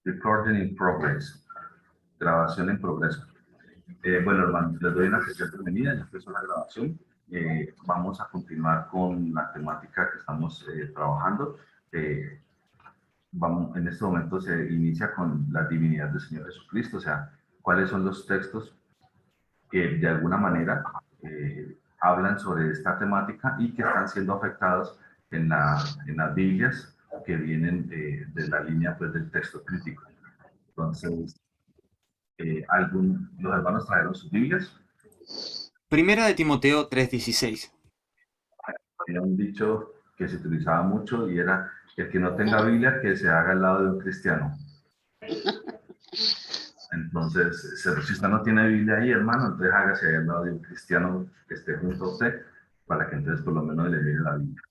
Recording in progress. Grabación en progreso. Bueno, hermanos, les doy una sesión bienvenida. Ya empezó la grabación. Vamos a continuar con la temática que estamos trabajando. En este momento se inicia con la divinidad del Señor Jesucristo, o sea, cuáles son los textos que de alguna manera hablan sobre esta temática y que están siendo afectados en las Biblias que vienen de la línea pues, del texto crítico. Entonces, los hermanos trajeron sus Biblias. Primera de Timoteo 3:16. Había un dicho que se utilizaba mucho y era el que no tenga Biblia que se haga al lado de un cristiano. Entonces, si usted no tiene Biblia ahí, hermano, entonces hágase ahí al lado de un cristiano que esté junto a usted para que entonces por lo menos le lea la Biblia.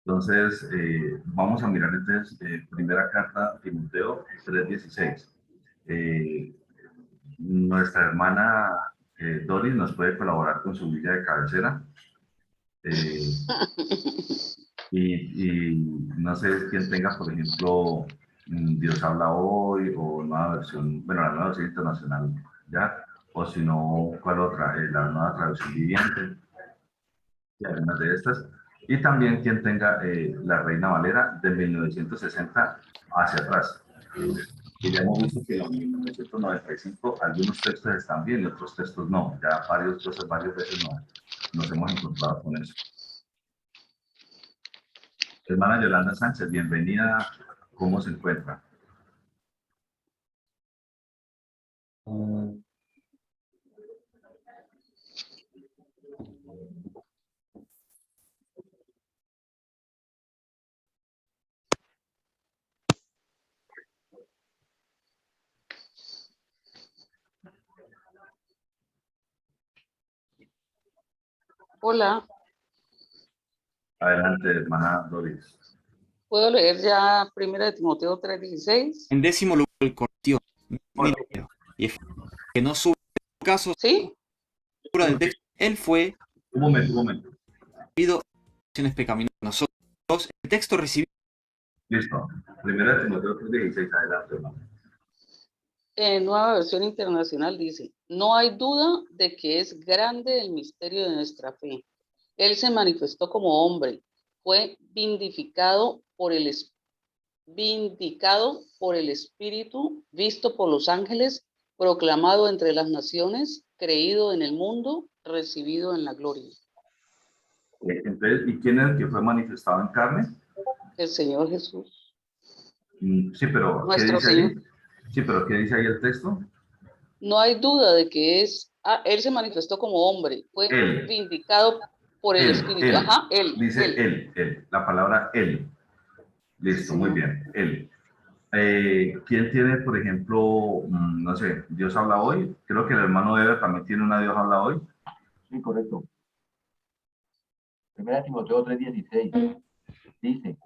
Entonces, vamos a mirar entonces primera carta a Timoteo 3:16. Nuestra hermana Doris nos puede colaborar con su Biblia de cabecera. Y no sé quién tenga, por ejemplo, Dios habla hoy o nueva versión, bueno, la nueva versión internacional, ¿ya? O si no, ¿cuál otra? La nueva traducción viviente, y algunas de estas. Y también quien tenga la Reina Valera de 1960 hacia atrás. Y ya hemos visto que en 1995 algunos textos están bien y otros textos no. Ya varias veces no, nos hemos encontrado con eso. Hermana Yolanda Sánchez, bienvenida. ¿Cómo se encuentra? Hola. Adelante, hermana Doris. ¿Puedo leer ya primera de Timoteo 3:16? En 10º lugar, el Corintio, y es que no sube casos ¿Sí? del texto. Él fue Un momento. debido a acciones pecaminosas. Nosotros, el texto recibido. Listo. Primera de Timoteo 3:16, adelante, hermano. En Nueva Versión Internacional dice, no hay duda de que es grande el misterio de nuestra fe. Él se manifestó como hombre, fue vindicado por el Espíritu, visto por los ángeles, proclamado entre las naciones, creído en el mundo, recibido en la gloria. Entonces, ¿y quién es el que fue manifestado en carne? El Señor Jesús. Sí, pero ¿qué Nuestro dice Señor. ahí? Sí, pero ¿qué dice ahí el texto? No hay duda de que él se manifestó como hombre, fue Él. vindicado por el Espíritu. Ajá, él. Dice él, la palabra él. Listo, Sí, muy señor. bien, él. ¿Quién tiene, por ejemplo, no sé, Dios habla hoy? Creo que el hermano Eder también tiene una Dios habla hoy. Sí, correcto. Primera Timoteo 3:16 dice,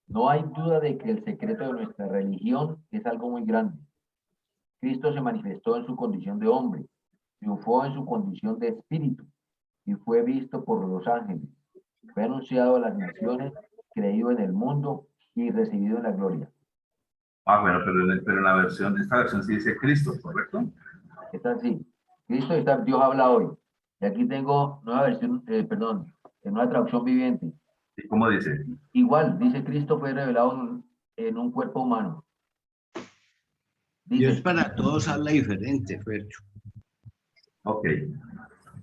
no hay duda de que el secreto de nuestra religión es algo muy grande. Cristo se manifestó en su condición de hombre, triunfó en su condición de espíritu y fue visto por los ángeles. Fue anunciado a las naciones, creído en el mundo y recibido en la gloria. Ah, bueno, pero en la versión, esta versión sí dice Cristo, ¿correcto? Está así. Cristo está, Dios habla hoy. Y aquí tengo nueva versión, en una traducción viviente. ¿Y cómo dice? Igual, dice Cristo fue revelado en un cuerpo humano. Dice, Dios para todos habla diferente, Fercho. Ok.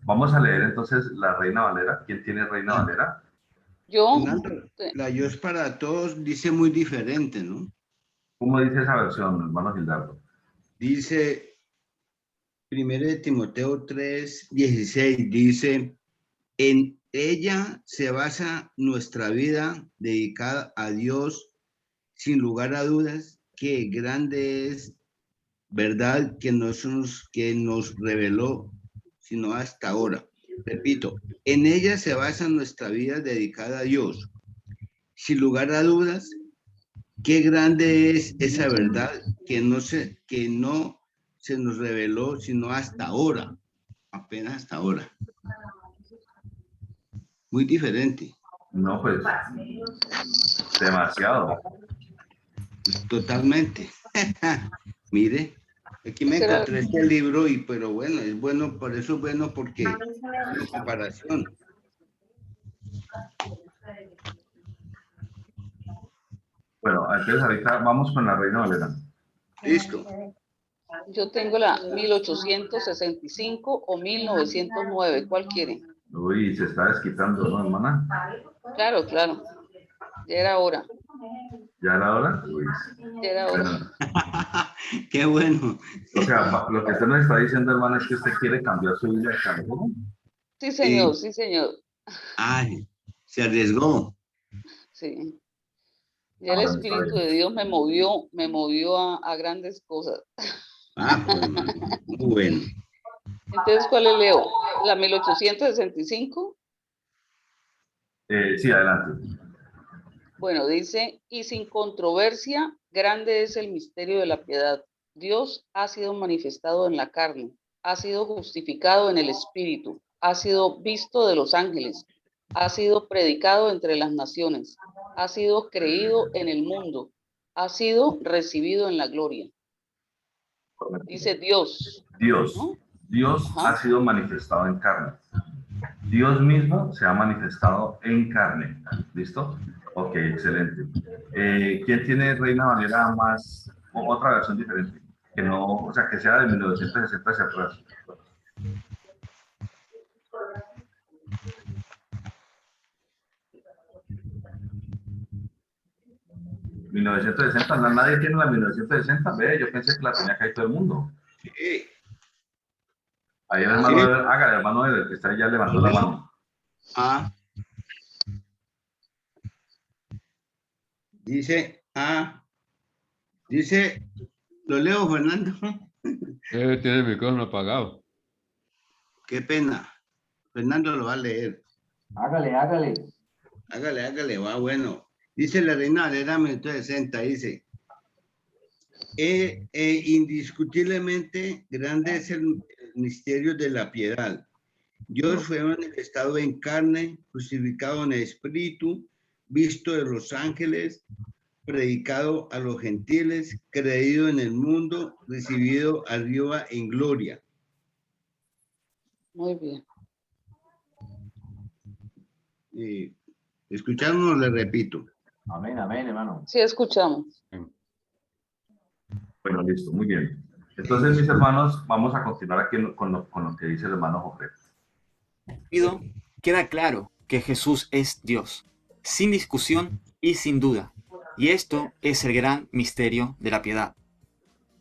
Vamos a leer entonces la Reina Valera. ¿Quién tiene Reina Valera? Yo, La Dios para todos dice muy diferente, ¿no? ¿Cómo dice esa versión, hermano Gildardo? Dice, 1 de Timoteo 3:16, dice, en ella se basa nuestra vida dedicada a Dios, sin lugar a dudas, que grande es verdad que nos reveló, sino hasta ahora. Repito, en ella se basa nuestra vida dedicada a Dios. Sin lugar a dudas, qué grande es esa verdad que no se nos reveló, sino hasta ahora, apenas hasta ahora. Muy diferente. No, pues, demasiado. Totalmente. Mire, aquí me Ese era- encontré este libro y pero bueno, es bueno, por eso es bueno porque es una comparación. Bueno, entonces ahorita vamos con la Reina Valera. Listo. Yo tengo la 1865 o 1909. ¿Cuál quieren? Uy, se está desquitando, ¿no, hermana? Claro, claro. Ya era hora. ¿Ya era hora? Uy. Ya era hora. Bueno, Qué bueno. o sea, lo que usted nos está diciendo, hermana, es que usted quiere cambiar su vida de cargo. Sí, señor, sí, señor. Ay, se arriesgó. Sí. Ya Ah, el bueno, está Espíritu bien. de Dios me movió a grandes cosas. Ah, pues, hermano, muy bueno. Entonces, ¿cuál le leo? ¿La 1865? Sí, adelante. Bueno, dice, y sin controversia, grande es el misterio de la piedad. Dios ha sido manifestado en la carne, ha sido justificado en el Espíritu, ha sido visto de los ángeles, ha sido predicado entre las naciones, ha sido creído en el mundo, ha sido recibido en la gloria. Dice Dios, Dios. ¿no? Dios Ajá. ha sido manifestado en carne. Dios mismo se ha manifestado en carne. ¿Listo? Ok, excelente. ¿Quién tiene Reina Valera más, o otra versión diferente? Que no, o sea, que sea de 1960 hacia atrás. 1960, nadie tiene la 1960. Ve, yo pensé que la tenía que ahí todo el mundo. Sí. Ahí el Ah, hermano, Sí. haga el hermano del que está ahí, ya levantó la mano. Ah, dice, lo leo, Fernando. Tiene el micrófono apagado. Qué pena. Fernando lo va a leer. Hágale, hágale. Hágale, va bueno. Dice la Reina Valera 1960, dice, indiscutiblemente grande es el misterio de la piedad. Dios fue manifestado en carne, crucificado en el espíritu, visto de los ángeles, predicado a los gentiles, creído en el mundo, recibido arriba en gloria. muy bien. Escuchamos, le repito. Amén, amén, hermano. Sí, escuchamos. Bueno, listo, muy bien. Entonces, mis hermanos, vamos a continuar aquí con lo que dice el hermano Jofre. Pido, queda claro que Jesús es Dios, sin discusión y sin duda. Y esto es el gran misterio de la piedad.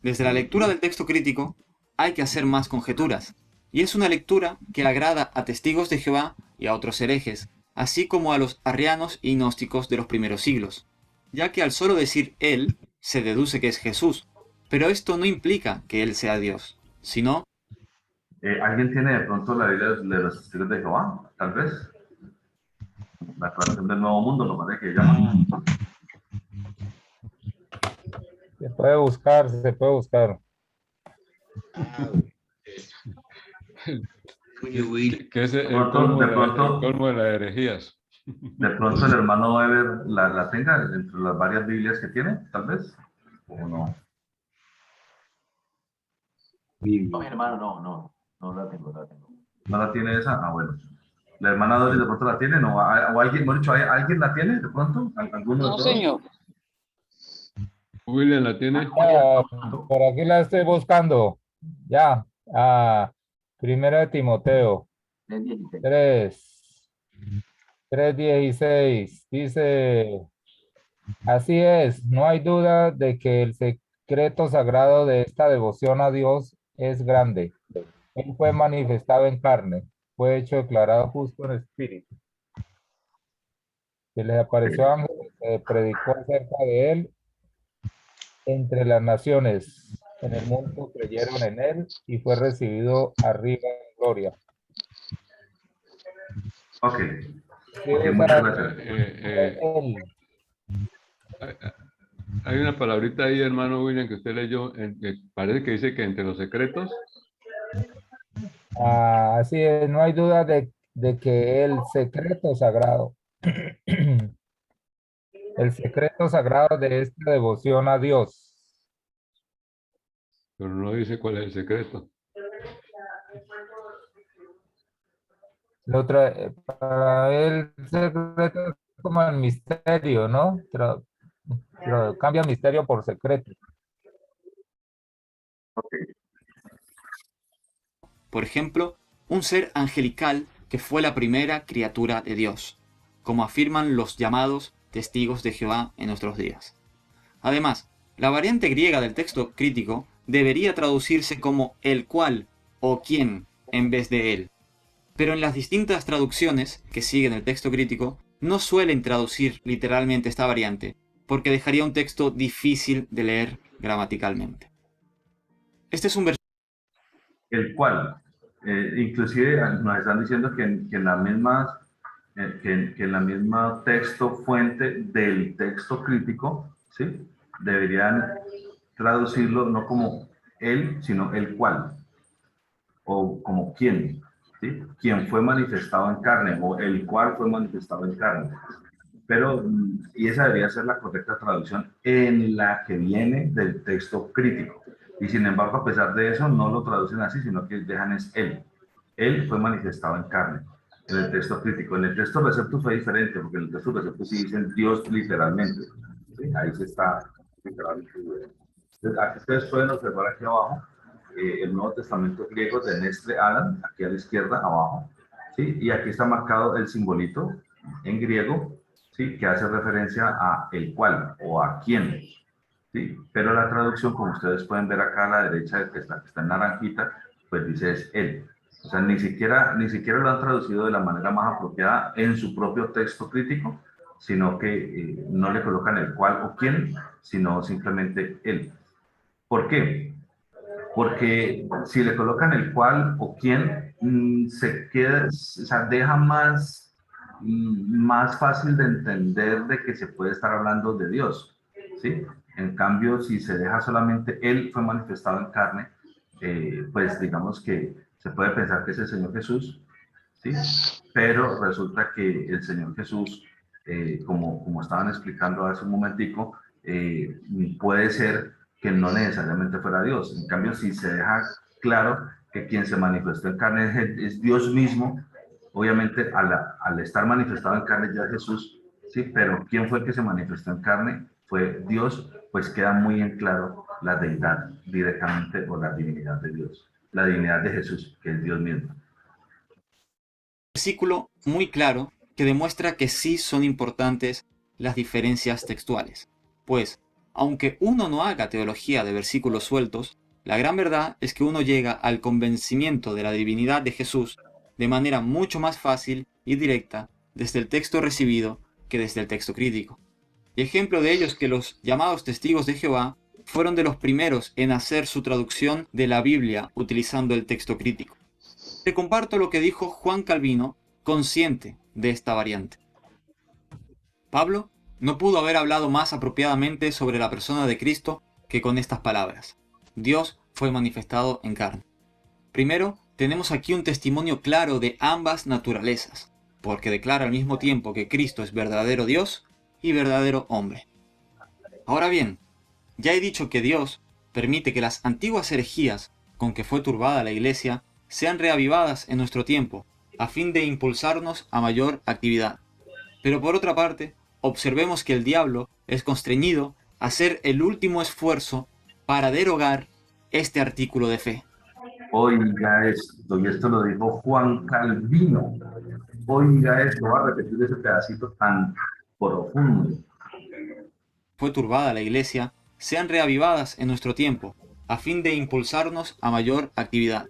Desde la lectura del texto crítico hay que hacer más conjeturas, y es una lectura que agrada a testigos de Jehová y a otros herejes, así como a los arrianos y gnósticos de los primeros siglos, ya que al solo decir Él se deduce que es Jesús, pero esto no implica que Él sea Dios, sino... ¿Alguien tiene de pronto la Biblia de los Testigos de Jehová? Tal vez. La Declaración del Nuevo Mundo, lo parece que llaman. Se puede buscar, se puede buscar. Que es el pronto- de pronto- el colmo de las herejías. De pronto el hermano Weber la tenga entre las varias Biblias que tiene, tal vez. ¿O no? No, mi hermano, no la tengo, no la tengo. ¿No la tiene esa? Ah, bueno. ¿La hermana Doris de pronto la tiene? ¿No? ¿O alguien, mejor dicho, alguien la tiene de pronto? ¿Alguno de No, todos? señor. William la tiene. Por aquí la estoy buscando. Ya. Primera de Timoteo 3:16. 3:16. Dice, así es, no hay duda de que el secreto sagrado de esta devoción a Dios es grande. Él fue manifestado en carne, fue hecho declarado justo en espíritu. Se les apareció a ángeles, se predicó acerca de él entre las naciones. En el mundo creyeron en él y fue recibido arriba en gloria. Ok. Sí, Ok, esa muchas gracias. él. Hay una palabrita ahí, hermano William, que usted leyó, que parece que dice que entre los secretos. Así es, no hay duda de que el secreto sagrado, el secreto sagrado de esta devoción a Dios pero no dice cuál es el secreto. Para él, el secreto es como el misterio, ¿no? Cambia misterio por secreto. Por ejemplo, un ser angelical que fue la primera criatura de Dios, como afirman los llamados testigos de Jehová en nuestros días. Además, la variante griega del texto crítico debería traducirse como el cual o quién en vez de él. Pero en las distintas traducciones que siguen el texto crítico no suelen traducir literalmente esta variante, porque dejaría un texto difícil de leer gramaticalmente. Este es un versículo. El cual, inclusive nos están diciendo que en la misma, que en la misma texto fuente del texto crítico, ¿sí? Deberían traducirlo no como él, sino el cual, o como quién, ¿sí? Quien fue manifestado en carne, o el cual fue manifestado en carne. Pero, y esa debería ser la correcta traducción en la que viene del texto crítico. Y sin embargo, a pesar de eso, no lo traducen así, sino que dejan es él. Él fue manifestado en carne, en el texto crítico. En el texto receptus fue diferente, porque en el texto receptus sí dicen Dios literalmente. ¿Sí? Ahí se está literalmente. Entonces, aquí ustedes pueden observar aquí abajo el Nuevo Testamento griego de Nestle Aland, aquí a la izquierda, abajo. ¿Sí? Y aquí está marcado el simbolito en griego, ¿sí? Que hace referencia a el cual o a quién, ¿sí? Pero la traducción, como ustedes pueden ver acá a la derecha, que está en naranjita, pues dice es él. O sea, ni siquiera lo han traducido de la manera más apropiada en su propio texto crítico, sino que no le colocan el cual o quién, sino simplemente él. ¿Por qué? Porque si le colocan el cual o quién, se queda, o sea, deja más fácil de entender de que se puede estar hablando de Dios, ¿sí? En cambio, si se deja solamente Él fue manifestado en carne, pues digamos que se puede pensar que es el Señor Jesús, ¿sí? Pero resulta que el Señor Jesús, como estaban explicando hace un momentico, puede ser que no necesariamente fuera Dios. En cambio, si se deja claro que quien se manifestó en carne es Dios mismo, obviamente al estar manifestado en carne ya Jesús, sí, pero ¿quién fue el que se manifestó en carne? Fue Dios, pues queda muy en claro la deidad directamente o la divinidad de Dios, la divinidad de Jesús, que es Dios mismo. Versículo muy claro que demuestra que sí son importantes las diferencias textuales, pues aunque uno no haga teología de versículos sueltos, la gran verdad es que uno llega al convencimiento de la divinidad de Jesús de manera mucho más fácil y directa desde el texto recibido que desde el texto crítico. Y ejemplo de ello es que los llamados testigos de Jehová fueron de los primeros en hacer su traducción de la Biblia utilizando el texto crítico. Te comparto lo que dijo Juan Calvino, consciente de esta variante. Pablo no pudo haber hablado más apropiadamente sobre la persona de Cristo que con estas palabras. Dios fue manifestado en carne. Primero, tenemos aquí un testimonio claro de ambas naturalezas, porque declara al mismo tiempo que Cristo es verdadero Dios y verdadero hombre. Ahora bien, ya he dicho que Dios permite que las antiguas herejías con que fue turbada la Iglesia sean reavivadas en nuestro tiempo, a fin de impulsarnos a mayor actividad. Pero por otra parte, observemos que el diablo es constreñido a hacer el último esfuerzo para derogar este artículo de fe. Oiga esto, y esto lo dijo Juan Calvino. Oiga esto, va a repetir ese pedacito tan profundo. Fue turbada la Iglesia, sean reavivadas en nuestro tiempo, a fin de impulsarnos a mayor actividad.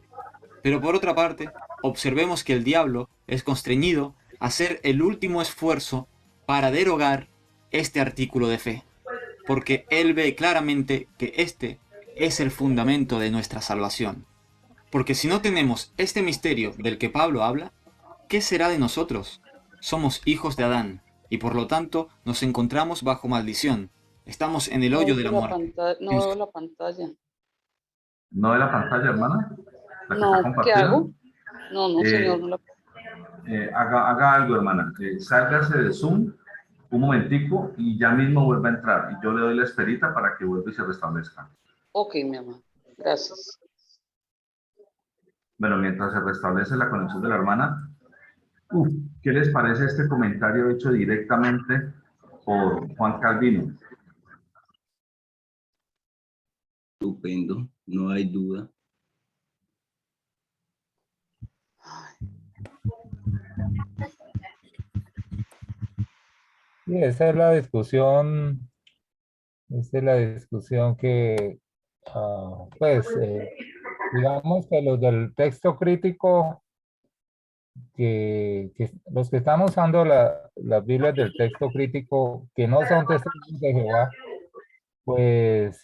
Pero por otra parte, observemos que el diablo es constreñido a hacer el último esfuerzo para derogar este artículo de fe, porque él ve claramente que este es el fundamento de nuestra salvación. Porque si no tenemos este misterio del que Pablo habla, ¿qué será de nosotros? Somos hijos de Adán, y por lo tanto nos encontramos bajo maldición. Estamos en el hoyo de la muerte. No veo la pantalla. ¿No ve la pantalla, hermana? ¿La que No, está ¿qué compartida? hago? No, señor, no la... Haga algo, hermana. Sálgase de Zoom un momentico y ya mismo vuelva a entrar. Y yo le doy la esperita para que vuelva y se restablezca. Ok, mi amor. Gracias. Bueno, mientras se restablece la conexión de la hermana, ¿qué les parece este comentario hecho directamente por Juan Calvino? Estupendo, no hay duda. Y esa es la discusión que, pues, digamos que los del texto crítico, que los que están usando las Biblias del texto crítico, que no son testigos de Jehová, pues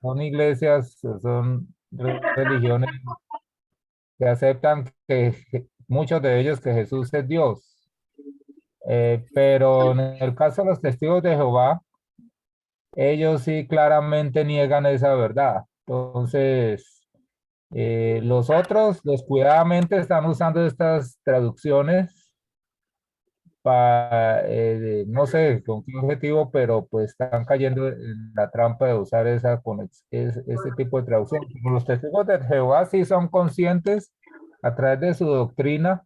son iglesias, son religiones que aceptan muchos de ellos que Jesús es Dios. Pero en el caso de los testigos de Jehová, ellos sí claramente niegan esa verdad. Entonces, los otros descuidadamente están usando estas traducciones para, no sé con qué objetivo, pero pues están cayendo en la trampa de usar ese tipo de traducción. Pero los testigos de Jehová sí son conscientes a través de su doctrina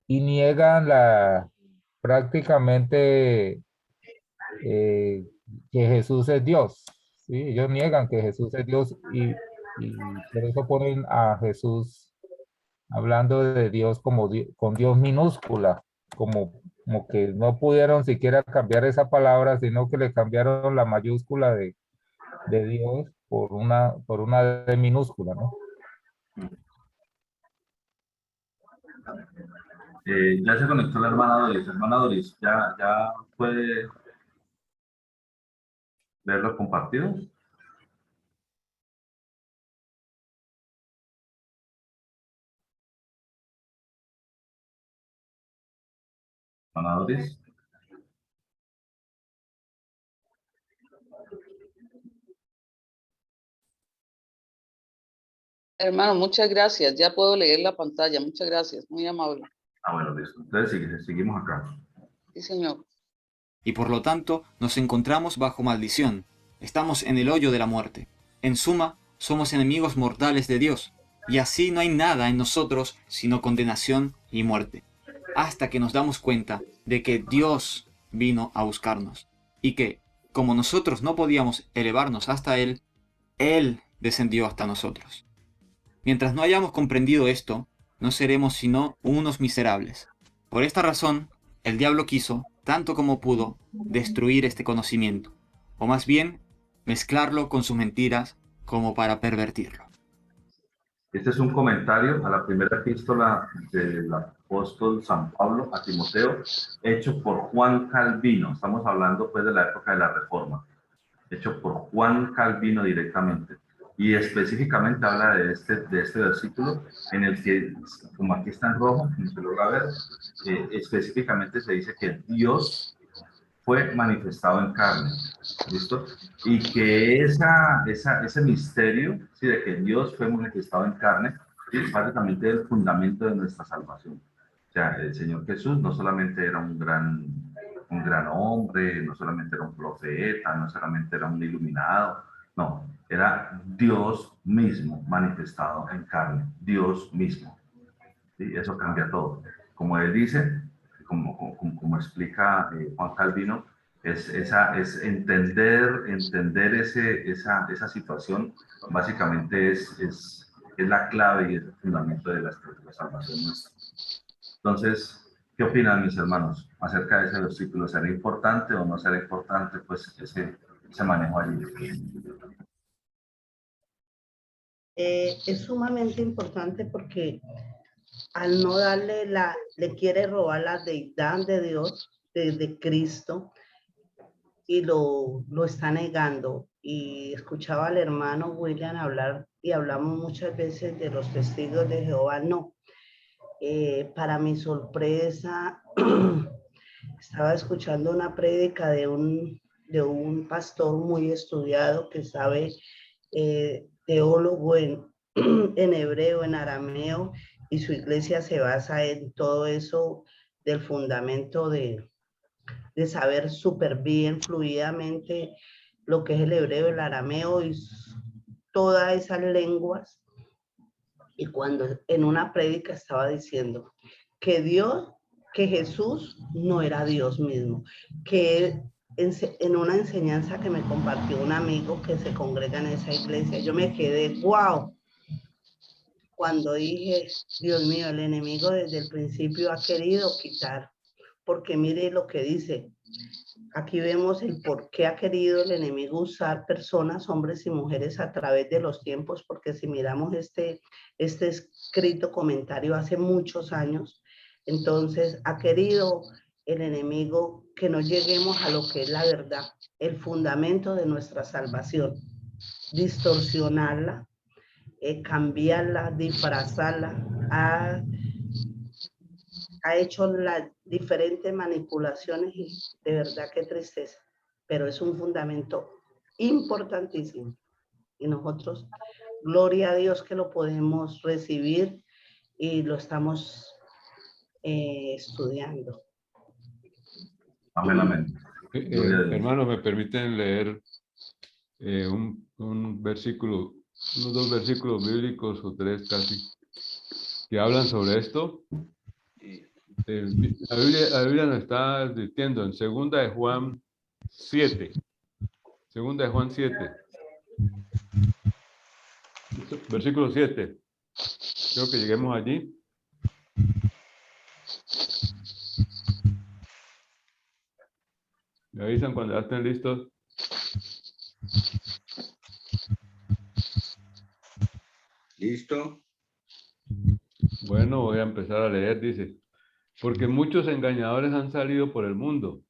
y niegan prácticamente que Jesús es Dios. ¿Sí? Ellos niegan que Jesús es Dios y por eso ponen a Jesús hablando de Dios como con Dios minúscula, como que no pudieron siquiera cambiar esa palabra, sino que le cambiaron la mayúscula de Dios por una D minúscula, ¿no? Ya se conectó la hermana Doris. Hermana Doris, ¿ya puede ver los compartidos? Hermana Doris. Hermano, muchas gracias. Ya puedo leer la pantalla. Muchas gracias. Muy amable. Bueno, listo. Entonces seguimos acá. Sí, señor. Y por lo tanto nos encontramos bajo maldición. Estamos en el hoyo de la muerte. En suma, somos enemigos mortales de Dios, y así no hay nada en nosotros sino condenación y muerte, hasta que nos damos cuenta de que Dios vino a buscarnos, y que, como nosotros no podíamos elevarnos hasta Él, Él descendió hasta nosotros. Mientras no hayamos comprendido esto, no seremos sino unos miserables. Por esta razón, el diablo quiso, tanto como pudo, destruir este conocimiento, o más bien, mezclarlo con sus mentiras como para pervertirlo. Este es un comentario a la primera epístola del apóstol San Pablo a Timoteo, hecho por Juan Calvino. Estamos hablando pues de la época de la Reforma, hecho por Juan Calvino directamente. Y específicamente habla de este versículo en el que, como aquí está en rojo, como se logra ver, específicamente se dice que Dios fue manifestado en carne, ¿listo? Y que ese misterio, ¿sí? De que Dios fue manifestado en carne, ¿sí? Es básicamente el fundamento de nuestra salvación. O sea, el Señor Jesús no solamente era un gran hombre, no solamente era un profeta, no solamente era un iluminado, no, era Dios mismo manifestado en carne, Dios mismo. ¿Sí? Eso cambia todo. Como él dice, como explica Juan Calvino, es entender esa situación, básicamente es la clave y es el fundamento de la salvación nuestra. Entonces, ¿qué opinan mis hermanos acerca de ese versículo? ¿Será importante o no será importante pues ese manejo allí? Es sumamente importante porque al no darle le quiere robar la deidad de Dios, de Cristo, y lo está negando. Y escuchaba al hermano William hablar, y hablamos muchas veces de los testigos de Jehová. No, para mi sorpresa, estaba escuchando una prédica de un pastor muy estudiado que sabe, teólogo en hebreo, en arameo, y su iglesia se basa en todo eso del fundamento de saber súper bien, fluidamente, lo que es el hebreo, el arameo y todas esas lenguas. Y cuando en una prédica estaba diciendo que que Jesús no era Dios mismo, que en una enseñanza que me compartió un amigo que se congrega en esa iglesia, yo me quedé, wow, cuando dije, Dios mío, el enemigo desde el principio ha querido quitar, porque mire lo que dice. Aquí vemos el por qué ha querido el enemigo usar personas, hombres y mujeres a través de los tiempos, porque si miramos este escrito comentario hace muchos años, entonces ha querido el enemigo que no lleguemos a lo que es la verdad, el fundamento de nuestra salvación, distorsionarla, cambiarla, disfrazarla, ha hecho las diferentes manipulaciones y de verdad qué tristeza, pero es un fundamento importantísimo y nosotros, gloria a Dios que lo podemos recibir y lo estamos estudiando. Amén, amén. Gloria a Dios. Hermanos, ¿me permiten leer un versículo, unos 2 versículos bíblicos o 3 casi, que hablan sobre esto? La Biblia nos está advirtiendo en 2 de Juan 7. 2 de Juan 7. Versículo 7. Creo que lleguemos allí. Me avisan cuando ya estén listos. ¿Listo? Bueno, voy a empezar a leer, dice. Porque muchos engañadores han salido por el mundo,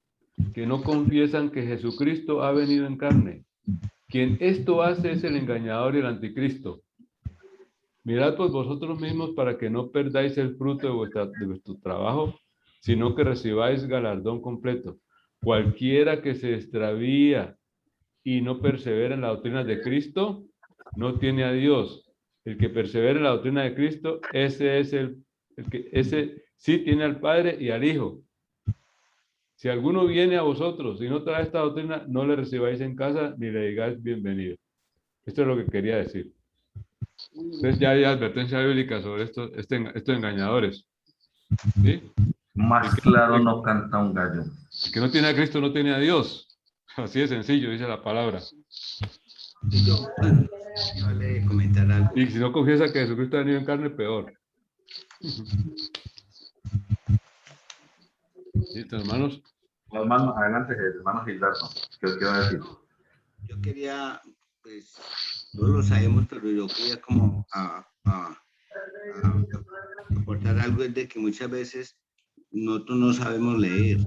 que no confiesan que Jesucristo ha venido en carne. Quien esto hace es el engañador y el anticristo. Mirad pues vosotros mismos para que no perdáis el fruto de vuestro trabajo, sino que recibáis galardón completo. Cualquiera que se extravía y no persevera en la doctrina de Cristo, no tiene a Dios. El que persevera en la doctrina de Cristo, ese sí tiene al Padre y al Hijo. Si alguno viene a vosotros y no trae esta doctrina, no le recibáis en casa ni le digáis bienvenido. Esto es lo que quería decir. Entonces ya hay advertencia bíblica sobre estos engañadores. ¿Sí? Más claro no canta un gallo. El que no tiene a Cristo no tiene a Dios. Así de sencillo, dice la palabra. Yo vale comentar algo. Y si no confiesa que Jesucristo ha venido en carne, peor. ¿Listo, hermanos? Hermano, adelante, hermano Gilberto. ¿Qué os quiero decir? Yo quería, pues, no lo sabemos, pero yo quería como aportar algo es de que muchas veces nosotros no sabemos leer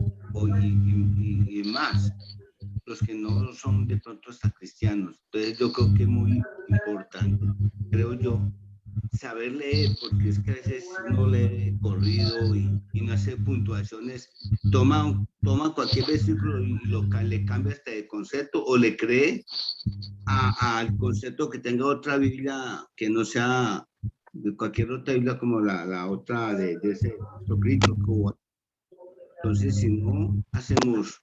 y más los que no son de pronto hasta cristianos. Entonces yo creo que es muy importante, creo yo, saber leer, porque es que a veces uno lee corrido y no hace puntuaciones, toma cualquier versículo y le cambia hasta de concepto o le cree al concepto que tenga otra Biblia que no sea de cualquier otra Biblia como la otra de ese Cristo. Entonces, si no hacemos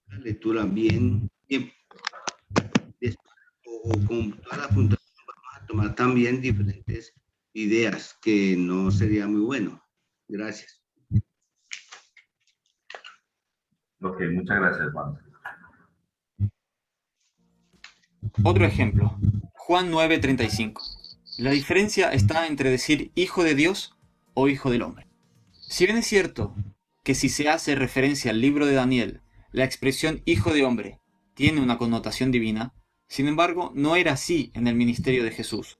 la lectura bien o con toda la puntuación, vamos a tomar también diferentes ideas, que no sería muy bueno. Gracias. Ok, muchas gracias, hermano. Otro ejemplo, Juan 9:35. La diferencia está entre decir hijo de Dios o hijo del hombre. Si bien es cierto que si se hace referencia al libro de Daniel, la expresión hijo de hombre tiene una connotación divina, sin embargo, no era así en el ministerio de Jesús,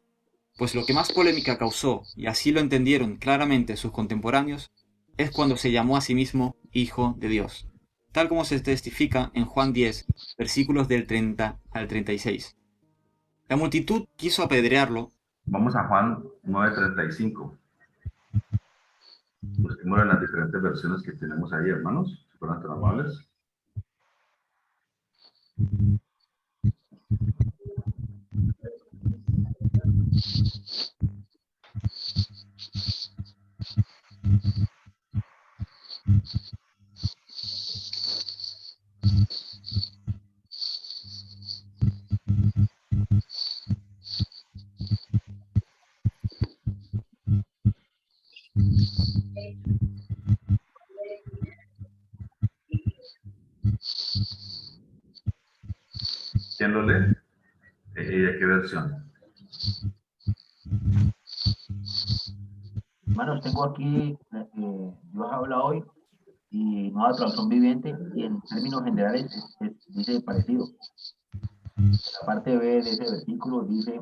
pues lo que más polémica causó, y así lo entendieron claramente sus contemporáneos, es cuando se llamó a sí mismo Hijo de Dios, tal como se testifica en Juan 10, versículos del 30 al 36. La multitud quiso apedrearlo. Vamos a Juan 9:35. Busquemos en las diferentes versiones que tenemos ahí, hermanos, si fueran tan amables. ¿Quién lo lee? ¿Y de qué versión? Hermanos, tengo aquí, Dios habla hoy y nueva traducción viviente y en términos generales dice parecido. La parte B de ese versículo dice,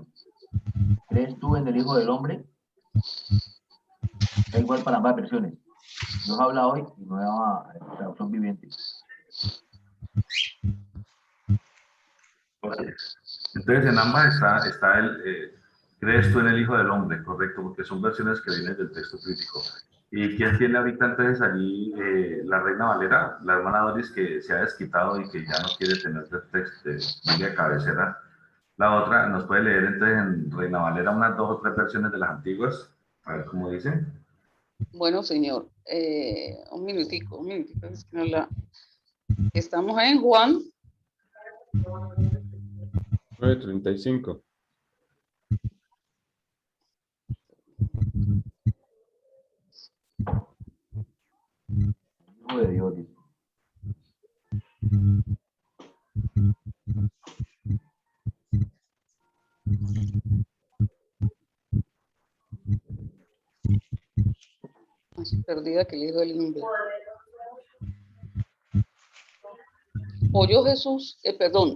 ¿crees tú en el Hijo del Hombre? Da igual para ambas versiones. Dios habla hoy y nueva traducción viviente. Ok. Entonces en ambas está ¿crees tú en el Hijo del Hombre? Correcto, porque son versiones que vienen del texto crítico. ¿Y quién tiene ahorita entonces allí la Reina Valera? La hermana Doris, que se ha desquitado y que ya no quiere tener el texto de Biblia cabecera. La otra, ¿nos puede leer entonces en Reina Valera unas 2 o 3 versiones de las antiguas? A ver cómo dice. Bueno, señor, un minutico, es que no la... Estamos en Juan 9:35. Hijo de Dios, dice. más perdida que el Hijo del Hombre. Oyó Jesús,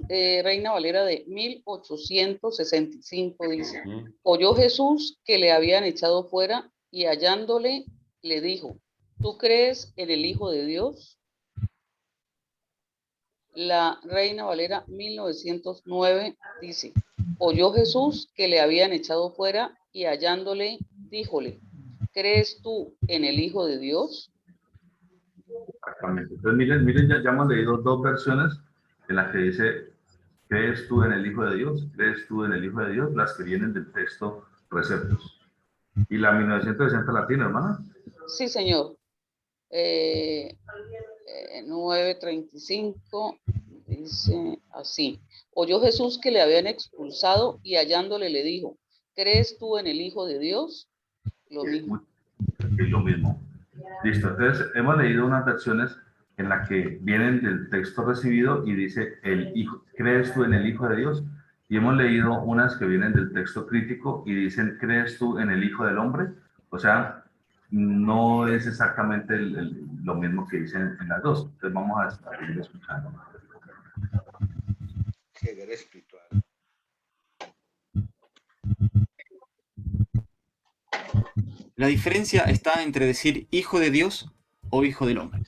Reina Valera de 1865 dice, oyó Jesús que le habían echado fuera y hallándole le dijo, ¿tú crees en el Hijo de Dios? La Reina Valera 1909 dice, oyó Jesús que le habían echado fuera y hallándole, díjole, ¿crees tú en el Hijo de Dios? Exactamente. Entonces miren, ya hemos leído 2 versiones en las que dice, ¿crees tú en el Hijo de Dios? ¿Crees tú en el Hijo de Dios? Las que vienen del texto Preceptos. ¿Y la 1960 la tiene, hermana? Sí, señor. 9:35 dice así. Oyó Jesús que le habían expulsado y hallándole le dijo, ¿crees tú en el Hijo de Dios? Lo mismo. Es lo mismo. Listo. Entonces hemos leído unas versiones en las que vienen del texto recibido y dice, el hijo, ¿crees tú en el Hijo de Dios? Y hemos leído unas que vienen del texto crítico y dicen, ¿crees tú en el Hijo del Hombre? O sea, no es exactamente lo mismo que dicen en las dos. Entonces vamos a seguir escuchando. Ceguera espiritual. La diferencia está entre decir hijo de Dios o hijo del hombre.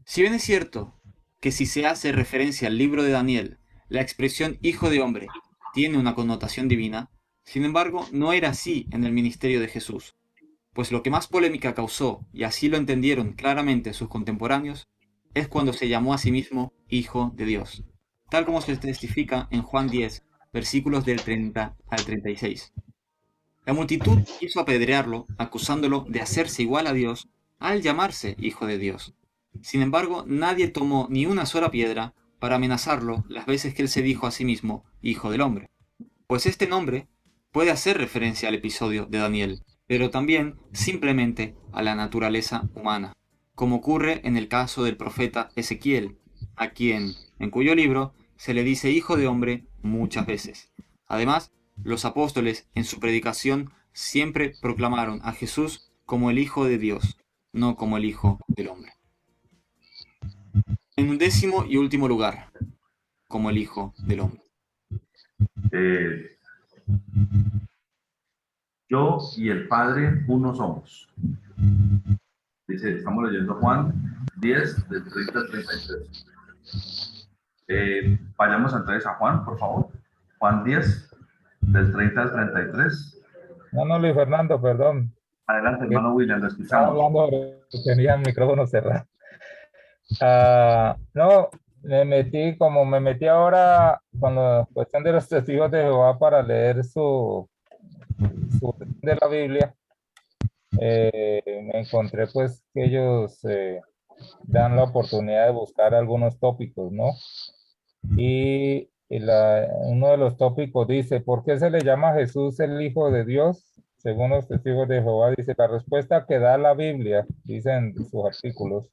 Si bien es cierto que si se hace referencia al libro de Daniel, la expresión hijo de hombre tiene una connotación divina, sin embargo no era así en el ministerio de Jesús, pues lo que más polémica causó, y así lo entendieron claramente sus contemporáneos, es cuando se llamó a sí mismo hijo de Dios, tal como se testifica en Juan 10, versículos del 30 al 36. La multitud quiso apedrearlo, acusándolo de hacerse igual a Dios al llamarse hijo de Dios. Sin embargo, nadie tomó ni una sola piedra para amenazarlo las veces que él se dijo a sí mismo hijo del hombre. Pues este nombre puede hacer referencia al episodio de Daniel, pero también simplemente a la naturaleza humana, como ocurre en el caso del profeta Ezequiel, en cuyo libro se le dice hijo de hombre muchas veces. Además, los apóstoles en su predicación siempre proclamaron a Jesús como el Hijo de Dios, no como el Hijo del Hombre. En un 10º y último lugar, como el Hijo del Hombre. Yo y el Padre uno somos. Dice, estamos leyendo Juan 10, del 30 al 33. Vayamos entonces a Juan, por favor. Juan 10, del 30 al 33. No, Luis Fernando, perdón. Adelante, hermano William, lo Estaba escuchamos. hablando, tenía el micrófono cerrado. No, me metí ahora con la cuestión de los testigos de Jehová para leer su de la Biblia. Me encontré pues que ellos dan la oportunidad de buscar algunos tópicos, ¿no? Y uno de los tópicos dice, ¿por qué se le llama a Jesús el Hijo de Dios? Según los testigos de Jehová, dice, la respuesta que da la Biblia, dicen sus artículos,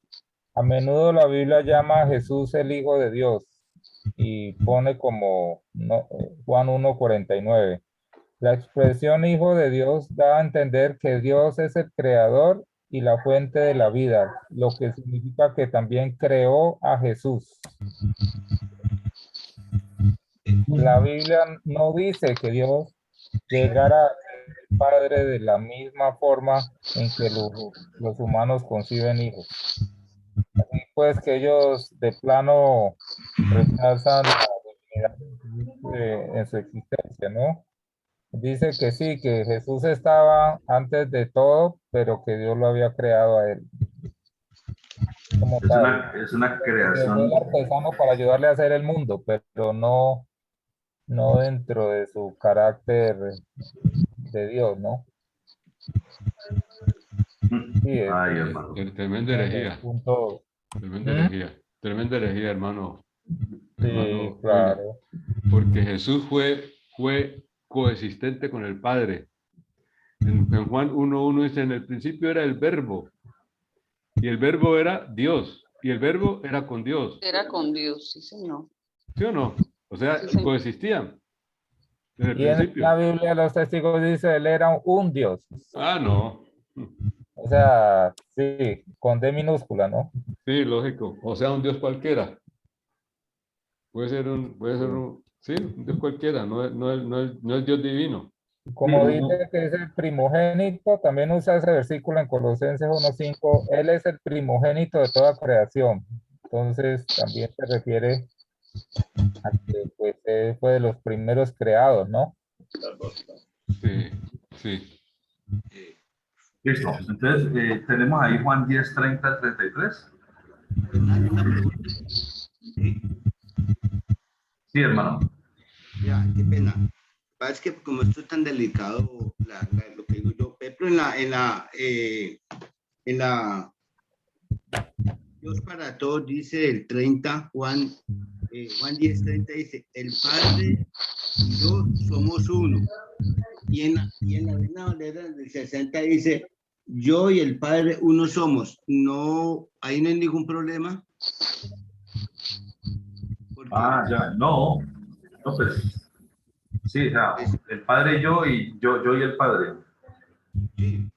a menudo la Biblia llama a Jesús el Hijo de Dios. y pone como Juan 1:49. La expresión Hijo de Dios da a entender que Dios es el creador y la fuente de la vida, lo que significa que también creó a Jesús. La Biblia no dice que Dios llegara a ser el Padre de la misma forma en que los humanos conciben hijos. Así pues que ellos de plano rechazan la divinidad de Jesús, en su existencia, ¿no? Dice que sí, que Jesús estaba antes de todo, pero que Dios lo había creado a él como tal. Es una Que fue el creación. artesano para ayudarle a hacer el mundo, pero no dentro de su carácter de Dios, ¿no? Sí, Ay, hermano. Tremenda herejía. punto. Tremenda herejía. Tremenda herejía, hermano. Sí, Hermano, claro. porque Jesús fue coexistente con el Padre. En Juan 1:1 dice, en el principio era el verbo, y el verbo era Dios, y el verbo era con Dios. Era con Dios, sí, señor. ¿Sí o no? O sea, Sí, señor. coexistían en el Y en principio. la Biblia los testigos dice él era un Dios. Ah, no. O sea, sí, con D minúscula, ¿no? Sí, lógico. O sea, un Dios cualquiera. Puede ser un Dios cualquiera, no es Dios divino. Como dice que es el primogénito, también usa ese versículo en Colosenses 1:5, él es el primogénito de toda creación. Entonces también se refiere a que pues, él fue de los primeros creados, ¿no? Sí, sí. Listo. Entonces, tenemos ahí Juan 10:30-33. Una pregunta. Sí, Sí, hermano. ya, qué pena. Es que como esto es tan delicado, lo que digo yo, por ejemplo, en la Dios para todos dice el 30, Juan 10:30 dice, el Padre y yo somos uno. Y en la Reina Valera del 60 dice, yo y el Padre uno somos. No, ahí no hay ningún problema. Porque, Ya, no, pues, sí, o sea, el Padre y yo y el Padre. sí,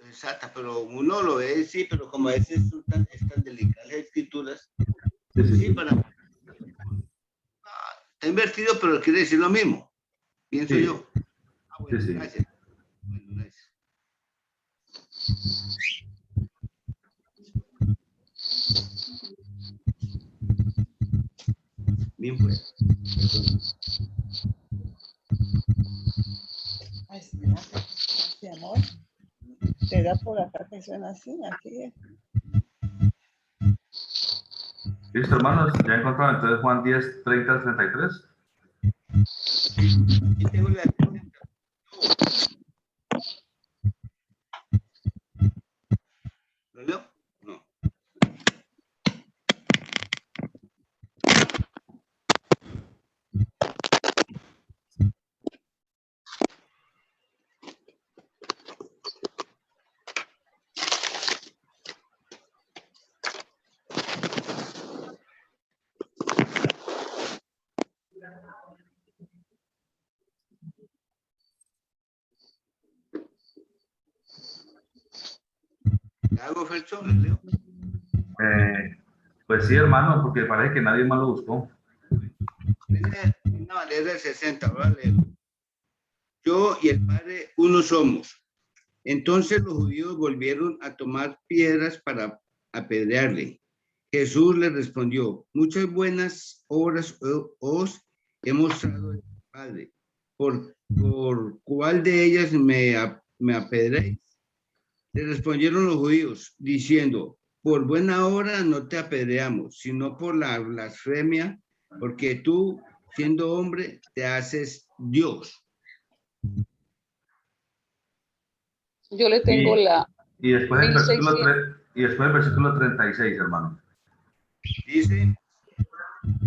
exacto, pero uno lo ve, sí, pero como a veces son tan delicadas las escrituras, sí, está invertido, pero quiere decir lo mismo, pienso Sí. yo. Bueno, Sí. gracias. Bueno, gracias. Bien, pues. Ay, sí, amor. Te da por acá que suena así, aquí es. Listo, hermanos, ya encontraron entonces Juan 10:30-33. Aquí tengo la 60. ¿Lo leo? No. ¿Le hago, Fercho? ¿Le leo? Pues sí, hermano, porque parece que nadie más lo buscó. Una Valera del 60, ahora leo. Yo y el Padre uno somos. Entonces los judíos volvieron a tomar piedras para apedrearle. Jesús les respondió, muchas buenas obras os he mostrado del Padre. ¿Por cuál de ellas me apedreáis? Le respondieron los judíos, diciendo, por buena obra no te apedreamos, sino por la blasfemia, porque tú, siendo hombre, te haces Dios. Yo le tengo Y después el versículo 1600. y después el versículo 36, hermano. Dice,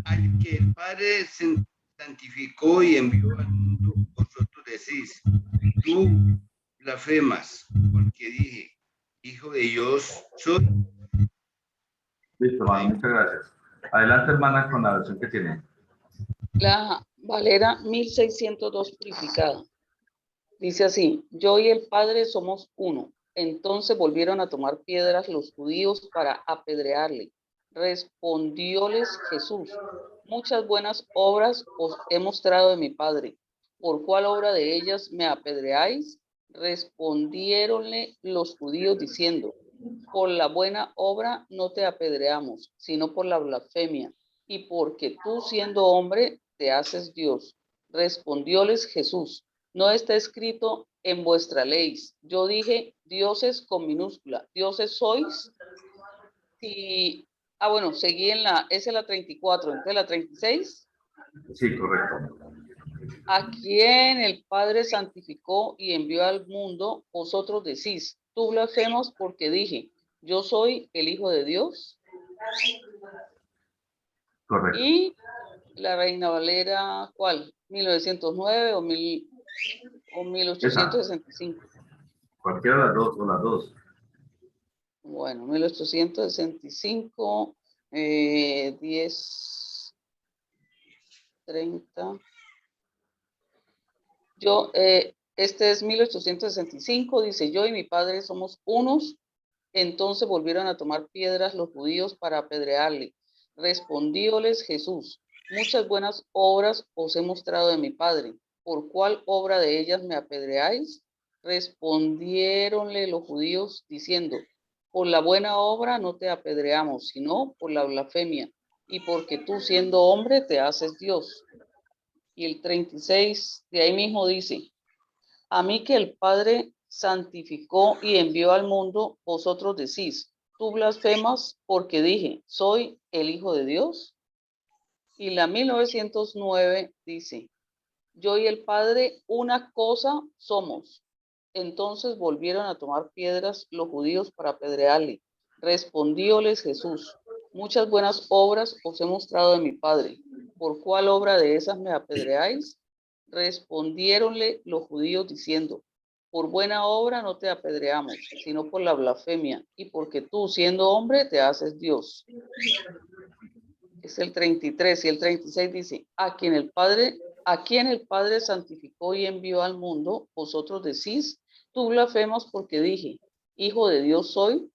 al que el Padre santificó y envió al mundo, vosotros decís, tú blasfemas, porque dije, hijo de Dios soy. Listo, hermano, muchas gracias. Adelante, hermana, con la versión que tiene. La Valera 1602 purificada. Dice así: yo y el Padre somos uno. Entonces volvieron a tomar piedras los judíos para apedrearle. Respondióles Jesús: muchas buenas obras os he mostrado de mi Padre. ¿Por cuál obra de ellas me apedreáis? Respondiéronle los judíos diciendo: por la buena obra no te apedreamos, sino por la blasfemia, y porque tú, siendo hombre, te haces Dios. Respondióles Jesús: no está escrito en vuestra ley. Yo dije dioses con minúscula. Dioses sois. Si, bueno, seguí en esa es la 34, entonces la 36. Sí, correcto. A quien el Padre santificó y envió al mundo, vosotros decís: tú blasfemas porque dije, yo soy el Hijo de Dios. Correcto. Y la Reina Valera, ¿cuál? 1909 o 1865. Cualquiera de las dos o las dos. Bueno, 1865, 10, 30. Este es 1865, dice: yo y mi Padre somos unos. Entonces volvieron a tomar piedras los judíos para apedrearle. Respondíoles Jesús: muchas buenas obras os he mostrado de mi Padre. ¿Por cuál obra de ellas me apedreáis? Respondiéronle los judíos diciendo: por la buena obra no te apedreamos, sino por la blasfemia, y porque tú, siendo hombre, te haces Dios. Y el 36 de ahí mismo dice: a mí que el Padre santificó y envió al mundo, vosotros decís: tú blasfemas porque dije, soy el Hijo de Dios. Y la 1909 dice: yo y el Padre una cosa somos. Entonces volvieron a tomar piedras los judíos para apedrearle. Respondióles Jesús: muchas buenas obras os he mostrado de mi Padre. ¿Por cuál obra de esas me apedreáis? Respondiéronle los judíos diciendo: por buena obra no te apedreamos, sino por la blasfemia, y porque tú, siendo hombre, te haces Dios. Es el 33, y el 36 dice: a quien el Padre santificó y envió al mundo, vosotros decís: tú blasfemas porque dije, Hijo de Dios soy.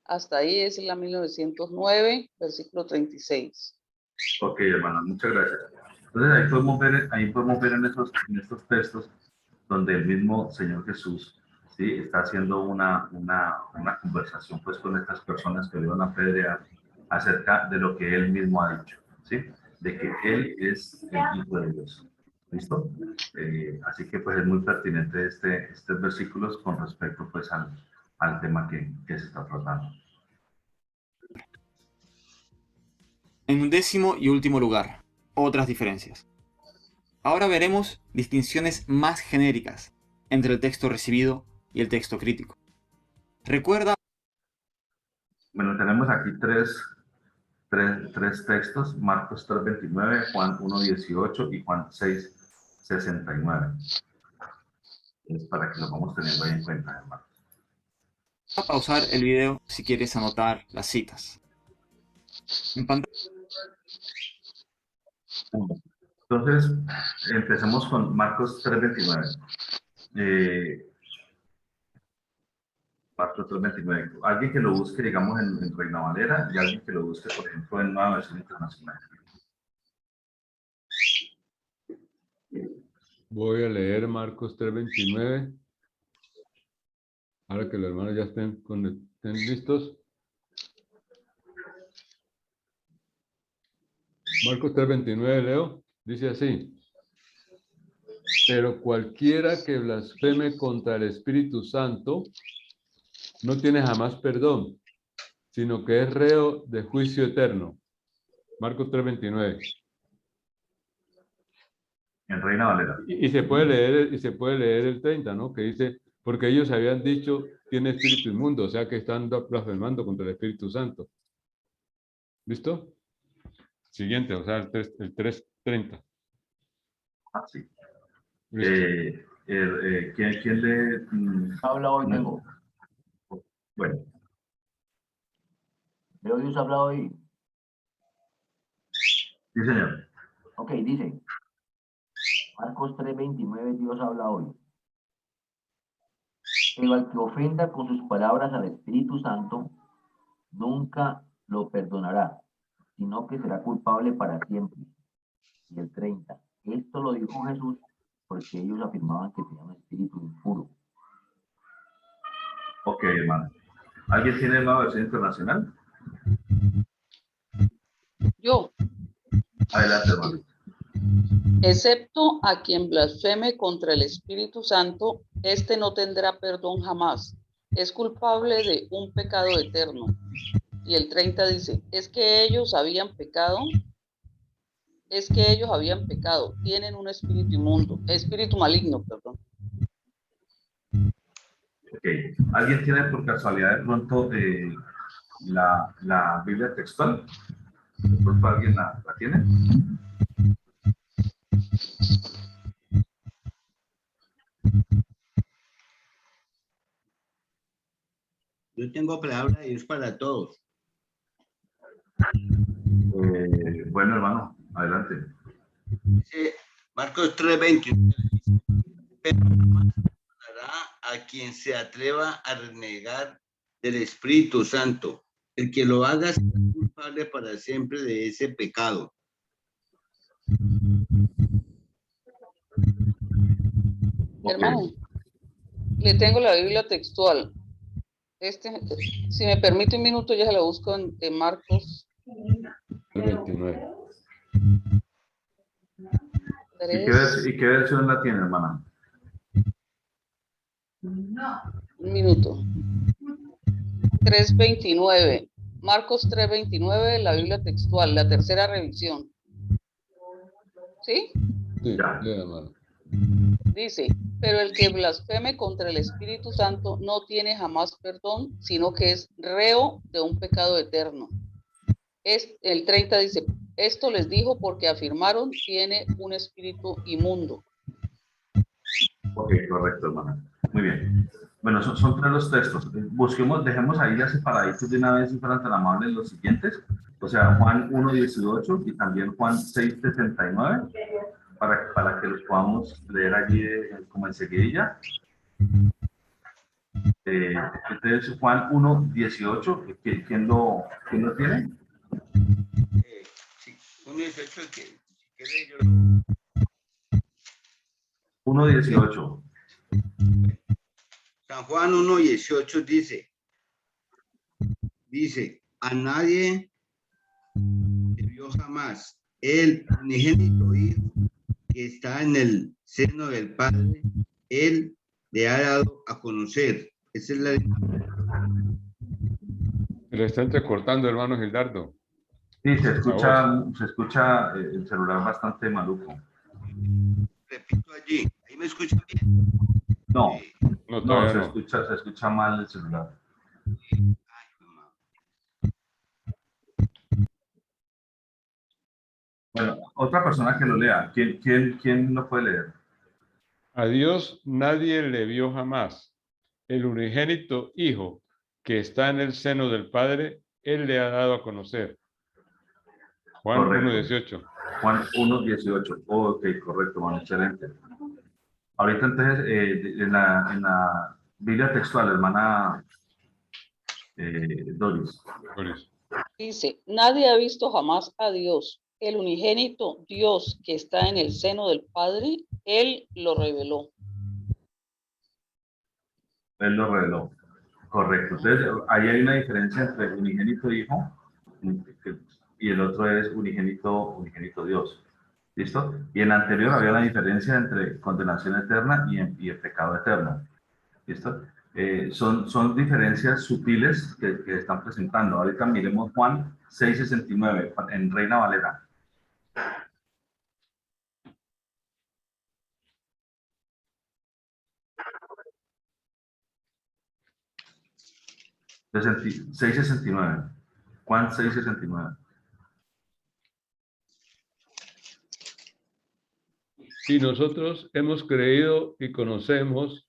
Hasta ahí es la 1909, versículo 36. Ok, hermana, muchas gracias. Entonces ahí podemos ver en estos textos donde el mismo Señor Jesús, ¿sí?, está haciendo una conversación pues con estas personas que le van a apedrear acerca de lo que él mismo ha dicho, ¿sí?, de que él es el Hijo de Dios. ¿Listo? Así que pues es muy pertinente estos versículos con respecto pues al tema que se está tratando. En un décimo y último lugar, otras diferencias. Ahora veremos distinciones más genéricas entre el texto recibido y el texto crítico. Recuerda. Bueno, tenemos aquí tres textos: Marcos 3:29, Juan 1:18 y Juan 6:69. Es para que lo vamos teniendo ahí en cuenta, hermano. Voy a pausar el video si quieres anotar las citas. En pantalla. Entonces, empecemos con Marcos 3:29. Marcos 3:29. Alguien que lo busque, digamos, en Reina Valera, y alguien que lo busque, por ejemplo, en Nueva Versión Internacional. Voy a leer Marcos 3:29. Ahora que los hermanos ya estén listos. Marcos 3:29, leo. Dice así: pero cualquiera que blasfeme contra el Espíritu Santo no tiene jamás perdón, sino que es reo de juicio eterno. Marcos 3:29. En Reina Valera. Y se puede leer el 30, ¿no? Que dice: porque ellos habían dicho, tiene espíritu inmundo, o sea que están blasfemando contra el Espíritu Santo. ¿Listo? Siguiente, o sea, el 3:30. Ah, sí. Listo. ¿Quién le habla hoy? Tengo. Bueno. ¿De hoy os habla hoy? Sí, señor. Ok, dice, Marcos 3:29, Dios habla hoy. Pero al que ofenda con sus palabras al Espíritu Santo, nunca lo perdonará, sino que será culpable para siempre. Y el 30, esto lo dijo Jesús porque ellos afirmaban que tenía un espíritu impuro. Ok, hermano. ¿Alguien tiene una versión internacional? Yo, Adelante, hermano. excepto a quien blasfeme contra el Espíritu Santo, éste no tendrá perdón jamás. Es culpable de un pecado eterno. Y el 30 dice, es que ellos habían pecado, tienen un espíritu maligno, perdón. Ok. ¿Alguien tiene por casualidad de pronto la Biblia textual? ¿De pronto alguien la tiene? Yo tengo palabra de Dios para todos. Bueno, hermano, adelante. Dice Marcos 3:21. Pero jamás perdonará a quien se atreva a renegar del Espíritu Santo. El que lo haga será culpable para siempre de ese pecado. Ok. Hermano, le tengo la Biblia textual. Si me permite un minuto, ya se la busco en Marcos 29. 3. ¿Y qué versión la tiene, hermana? Un minuto. 3:29. Marcos 3:29, la Biblia textual, la tercera revisión. ¿Sí? Sí, Ya. lea, hermano. Dice, pero el que blasfeme contra el Espíritu Santo no tiene jamás perdón, sino que es reo de un pecado eterno. El 30 dice, esto les dijo porque afirmaron tiene un espíritu inmundo. Ok, correcto, hermana. Muy bien. Bueno, son tres los textos. Busquemos, dejemos ahí ya separaditos de una vez si fueran tan amables los siguientes. O sea, Juan 1:18 y también Juan 6:69, para que los podamos leer allí como enseguidilla. Entonces, Juan 1:18, ¿quién lo tiene? Sí, 1:18 que si quiere yo 1:18. San Juan 1:18 dice, a nadie le vio jamás el unigénito Hijo que está en el seno del Padre, Él le ha dado a conocer. Esa es la... Se le está entrecortando, hermano Gildardo. Sí, se voz. escucha el celular bastante maluco. Repito allí, ¿ahí me escuchan bien? No, No, no, todavía se no. escucha mal el celular. Ay, mamá. Bueno, otra persona que lo lea. ¿Quién lo puede leer? A Dios nadie le vio jamás. El unigénito Hijo que está en el seno del Padre, Él le ha dado a conocer. Juan Correcto. 1:18. Juan 1:18. Ok, correcto, bueno, excelente. Ahorita entonces, en la Biblia textual, hermana Doris. Dice, nadie ha visto jamás a Dios. El unigénito Dios que está en el seno del Padre, Él lo reveló. Él lo reveló. Correcto. Entonces, ahí hay una diferencia entre unigénito Hijo y el otro es unigénito Dios. ¿Listo? Y en la anterior había una diferencia entre condenación eterna y el pecado eterno. ¿Listo? Son diferencias sutiles que están presentando. Ahorita miremos Juan 6:69 en Reina Valera. 6:69. Juan 6:69. Y nosotros hemos creído y conocemos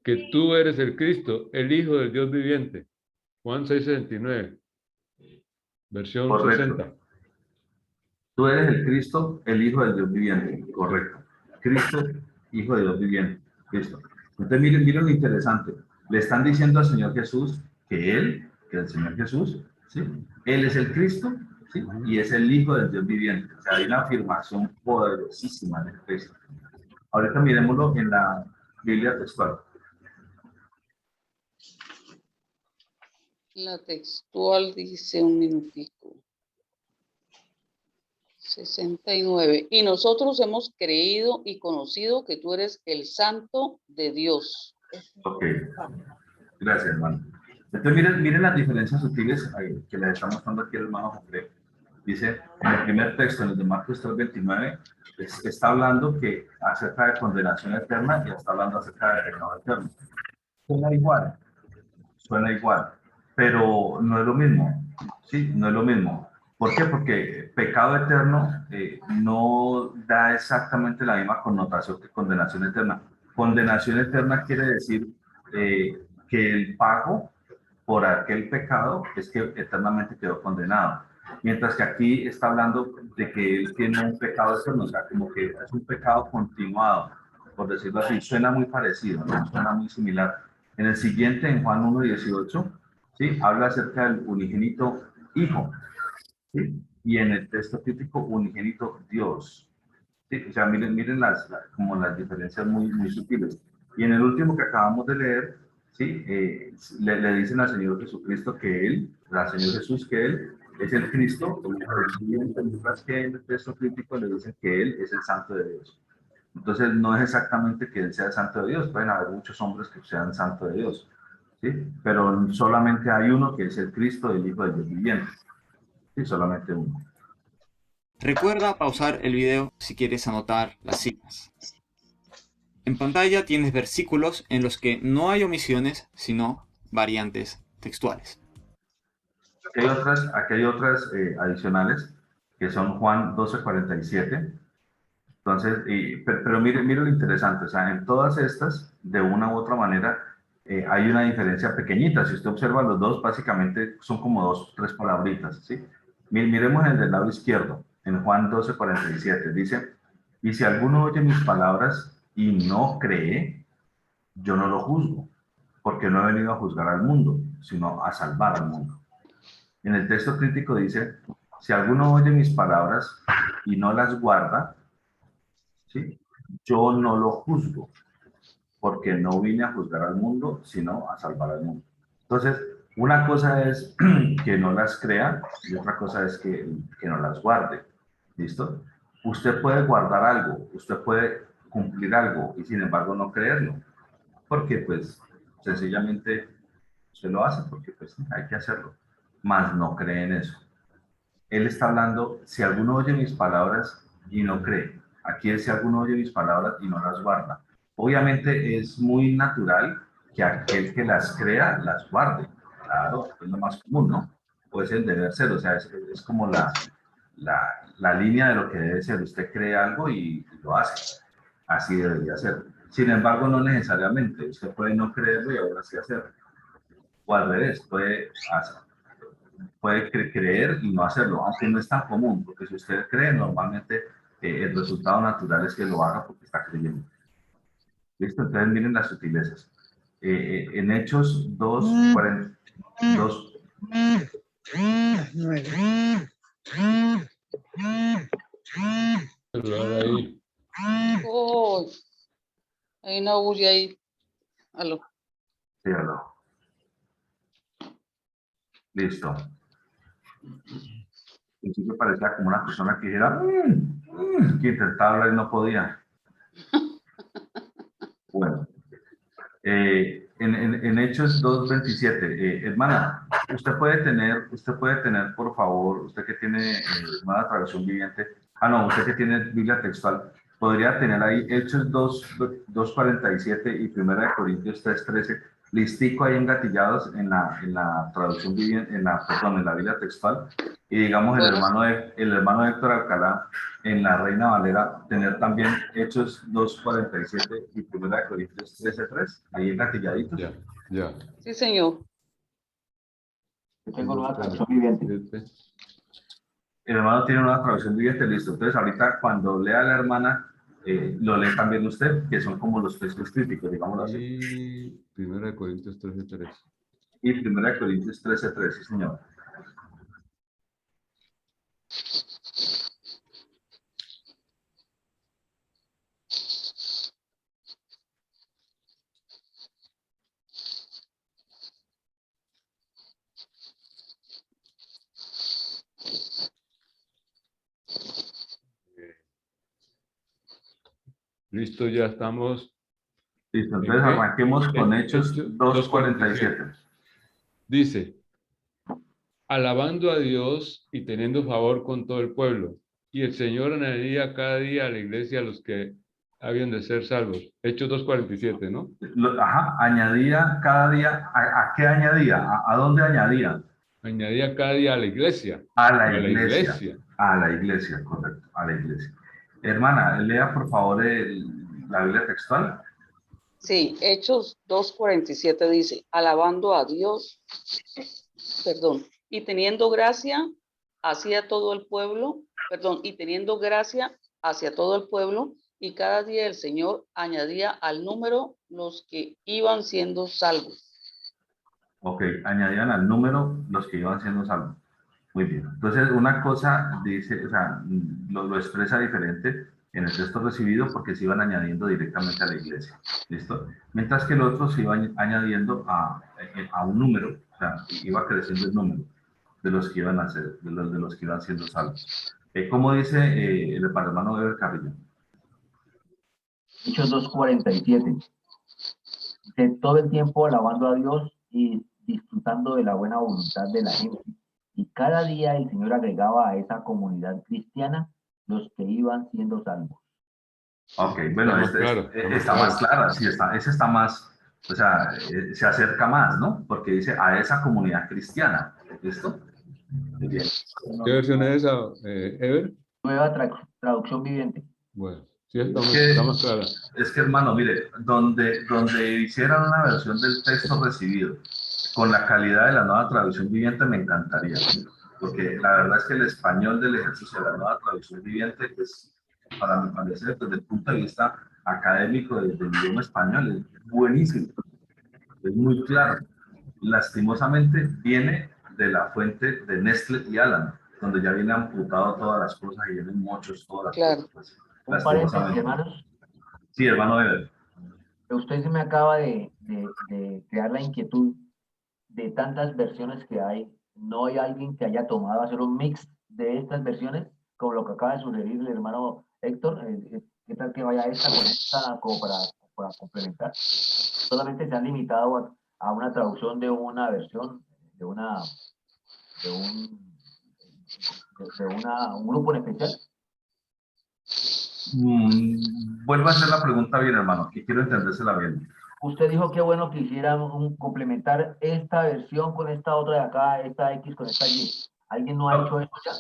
que tú eres el Cristo, el Hijo del Dios viviente. Juan 6:69. Versión Correcto. 60. Tú eres el Cristo, el Hijo del Dios viviente. Correcto. Cristo, Hijo de Dios viviente. Listo. Entonces miren lo interesante. Le están diciendo al Señor Jesús que el Señor Jesús, ¿sí? Él es el Cristo, ¿sí? Y es el Hijo del Dios viviente. O sea, hay una afirmación poderosísima de Cristo. Ahorita miremoslo en la Biblia textual. La textual dice un minutico. 69. Y nosotros hemos creído y conocido que tú eres el Santo de Dios. Ok. Gracias, hermano. Entonces miren las diferencias sutiles que les está mostrando aquí el hermano Jofre. Dice, en el primer texto, en el de Marcos 3:29, está hablando que acerca de condenación eterna y está hablando acerca de pecado eterno. Suena igual, pero no es lo mismo, ¿sí? No es lo mismo. ¿Por qué? Porque pecado eterno no da exactamente la misma connotación que condenación eterna. Condenación eterna quiere decir que el pago por aquel pecado es que eternamente quedó condenado. Mientras que aquí está hablando de que él tiene un pecado eterno, o sea, como que es un pecado continuado, por decirlo así. Suena muy parecido, ¿no? Suena muy similar. En el siguiente, en Juan 1:18, ¿sí? Habla acerca del unigénito Hijo, ¿sí? Y en el texto crítico, unigénito Dios. ¿Sí? O sea, miren como las diferencias muy sutiles. Y en el último que acabamos de leer, ¿sí? Le dicen al Señor Jesucristo que Él, al Señor Jesús que Él es el Cristo, mientras que en el texto crítico le dicen que Él es el Santo de Dios. Entonces, no es exactamente que Él sea el Santo de Dios, pueden haber muchos hombres que sean Santo de Dios, ¿sí? Pero solamente hay uno que es el Cristo, el Hijo del Dios viviente, ¿sí? Solamente uno. Recuerda pausar el video si quieres anotar las citas. En pantalla tienes versículos en los que no hay omisiones, sino variantes textuales. Aquí hay otras adicionales, que son Juan 12:47. Entonces, pero mire lo interesante, o sea, en todas estas, de una u otra manera, hay una diferencia pequeñita. Si usted observa los dos, básicamente son como dos, tres palabritas, ¿sí? Miremos el del lado izquierdo, en Juan 12:47, dice, y si alguno oye mis palabras y no cree, yo no lo juzgo, porque no he venido a juzgar al mundo, sino a salvar al mundo. En el texto crítico dice, si alguno oye mis palabras y no las guarda, ¿sí? Yo no lo juzgo, porque no vine a juzgar al mundo, sino a salvar al mundo. Entonces, una cosa es que no las crea y otra cosa es que no las guarde. ¿Listo? Usted puede guardar algo, usted puede cumplir algo y sin embargo no creerlo, porque pues sencillamente usted lo hace porque pues hay que hacerlo, mas no cree en eso. Él está hablando, si alguno oye mis palabras y no cree. Aquí es si alguno oye mis palabras y no las guarda. Obviamente es muy natural que aquel que las crea, las guarde. Claro, es lo más común, ¿no? Pues el deber ser, o sea, es como la línea de lo que debe ser. Usted cree algo y lo hace. Así debería ser. Sin embargo, no necesariamente. Usted puede no creerlo y ahora sí hacerlo. O al revés, puede creer y no hacerlo, aunque no es tan común, porque si usted cree, normalmente el resultado natural es que lo haga porque está creyendo. ¿Listo? Entonces miren las sutilezas. En Hechos 2:42. Ahí. Oh, hay una bulla ahí. Aló. Sí, aló. Listo. En principio parecía como una persona que dijera que intentaba hablar y no podía. Bueno. En Hechos 2:27, hermana, usted puede tener, por favor, usted que tiene una traducción viviente, no, usted que tiene Biblia textual, podría tener ahí Hechos 2:47 y 1 Corintios 3:13, listico ahí engatillados en la traducción viviente, en la Biblia textual, y digamos Bueno, el hermano Héctor Alcalá en la Reina Valera, tener también Hechos 2:47 y 1 Corintios 13:3, ahí engatilladitos. Ya. sí, señor. Yo tengo una traducción viviente. El hermano tiene una traducción viviente, listo. Entonces, ahorita cuando lea la hermana, lo lee también usted, que son como los textos críticos, digámoslo así. Y 1 Corintios 13:3. Y 1 Corintios 13:3, sí, señor. Listo, ya estamos. Listo, ¿En entonces qué? arranquemos con Hechos Hechos 2:47. Dice, alabando a Dios y teniendo favor con todo el pueblo. Y el Señor añadía cada día a la iglesia a los que habían de ser salvos. Hechos 2:47, ¿no? Ajá, añadía cada día, ¿a qué añadía? ¿A dónde añadía? Añadía cada día a la iglesia. A la A la iglesia. iglesia. A la iglesia, correcto, a la iglesia. Hermana, lea por favor la Biblia textual. Sí, Hechos 2:47 dice, alabando a Dios, perdón, y teniendo gracia hacia todo el pueblo, perdón, y teniendo gracia hacia todo el pueblo, y cada día el Señor añadía al número los que iban siendo salvos. Ok, añadían al número los que iban siendo salvos. Muy bien. Entonces, una cosa dice, o sea, lo expresa diferente en el texto recibido porque se iban añadiendo directamente a la iglesia. ¿Listo? Mientras que el otro se iba añadiendo a un número, o sea, iba creciendo el número de los que iban a ser, de los que iban siendo salvos. ¿Cómo dice el hermano Eber Carrillo? Hechos 2:47. De todo el tiempo alabando a Dios y disfrutando de la buena voluntad de la gente. Y cada día el Señor agregaba a esa comunidad cristiana los que iban siendo salvos. Ok, bueno, está más clara, sí, ese está más, o sea, se acerca más, ¿no? Porque dice a esa comunidad cristiana, ¿listo? Muy bien. ¿Qué versión es esa, Ever? Nueva traducción viviente. Bueno, sí, está más clara. Es que, hermano, mire, donde hicieran una versión del texto recibido con la calidad de la nueva traducción viviente me encantaría, porque la verdad es que el español del ejercicio de la nueva traducción viviente, pues, para mi parecer, desde el punto de vista académico del idioma español, es buenísimo, es muy claro. Lastimosamente viene de la fuente de Nestle y Alan, donde ya viene amputado todas las cosas y vienen muchos todas las Claro. cosas. Un paréntesis, hermanos. Sí, hermano Eber. Usted se me acaba de crear la inquietud de tantas versiones que hay. ¿No hay alguien que haya tomado hacer un mix de estas versiones, como lo que acaba de sugerir el hermano Héctor? ¿Qué tal que vaya esta con esta como para complementar? Solamente se han limitado a una traducción de una versión, de un grupo en especial. Vuelvo a hacer la pregunta bien, hermano, que quiero entendérsela bien. Usted dijo que bueno que hicieran complementar esta versión con esta otra de acá, esta X con esta Y. ¿Alguien no ha hecho esto ya?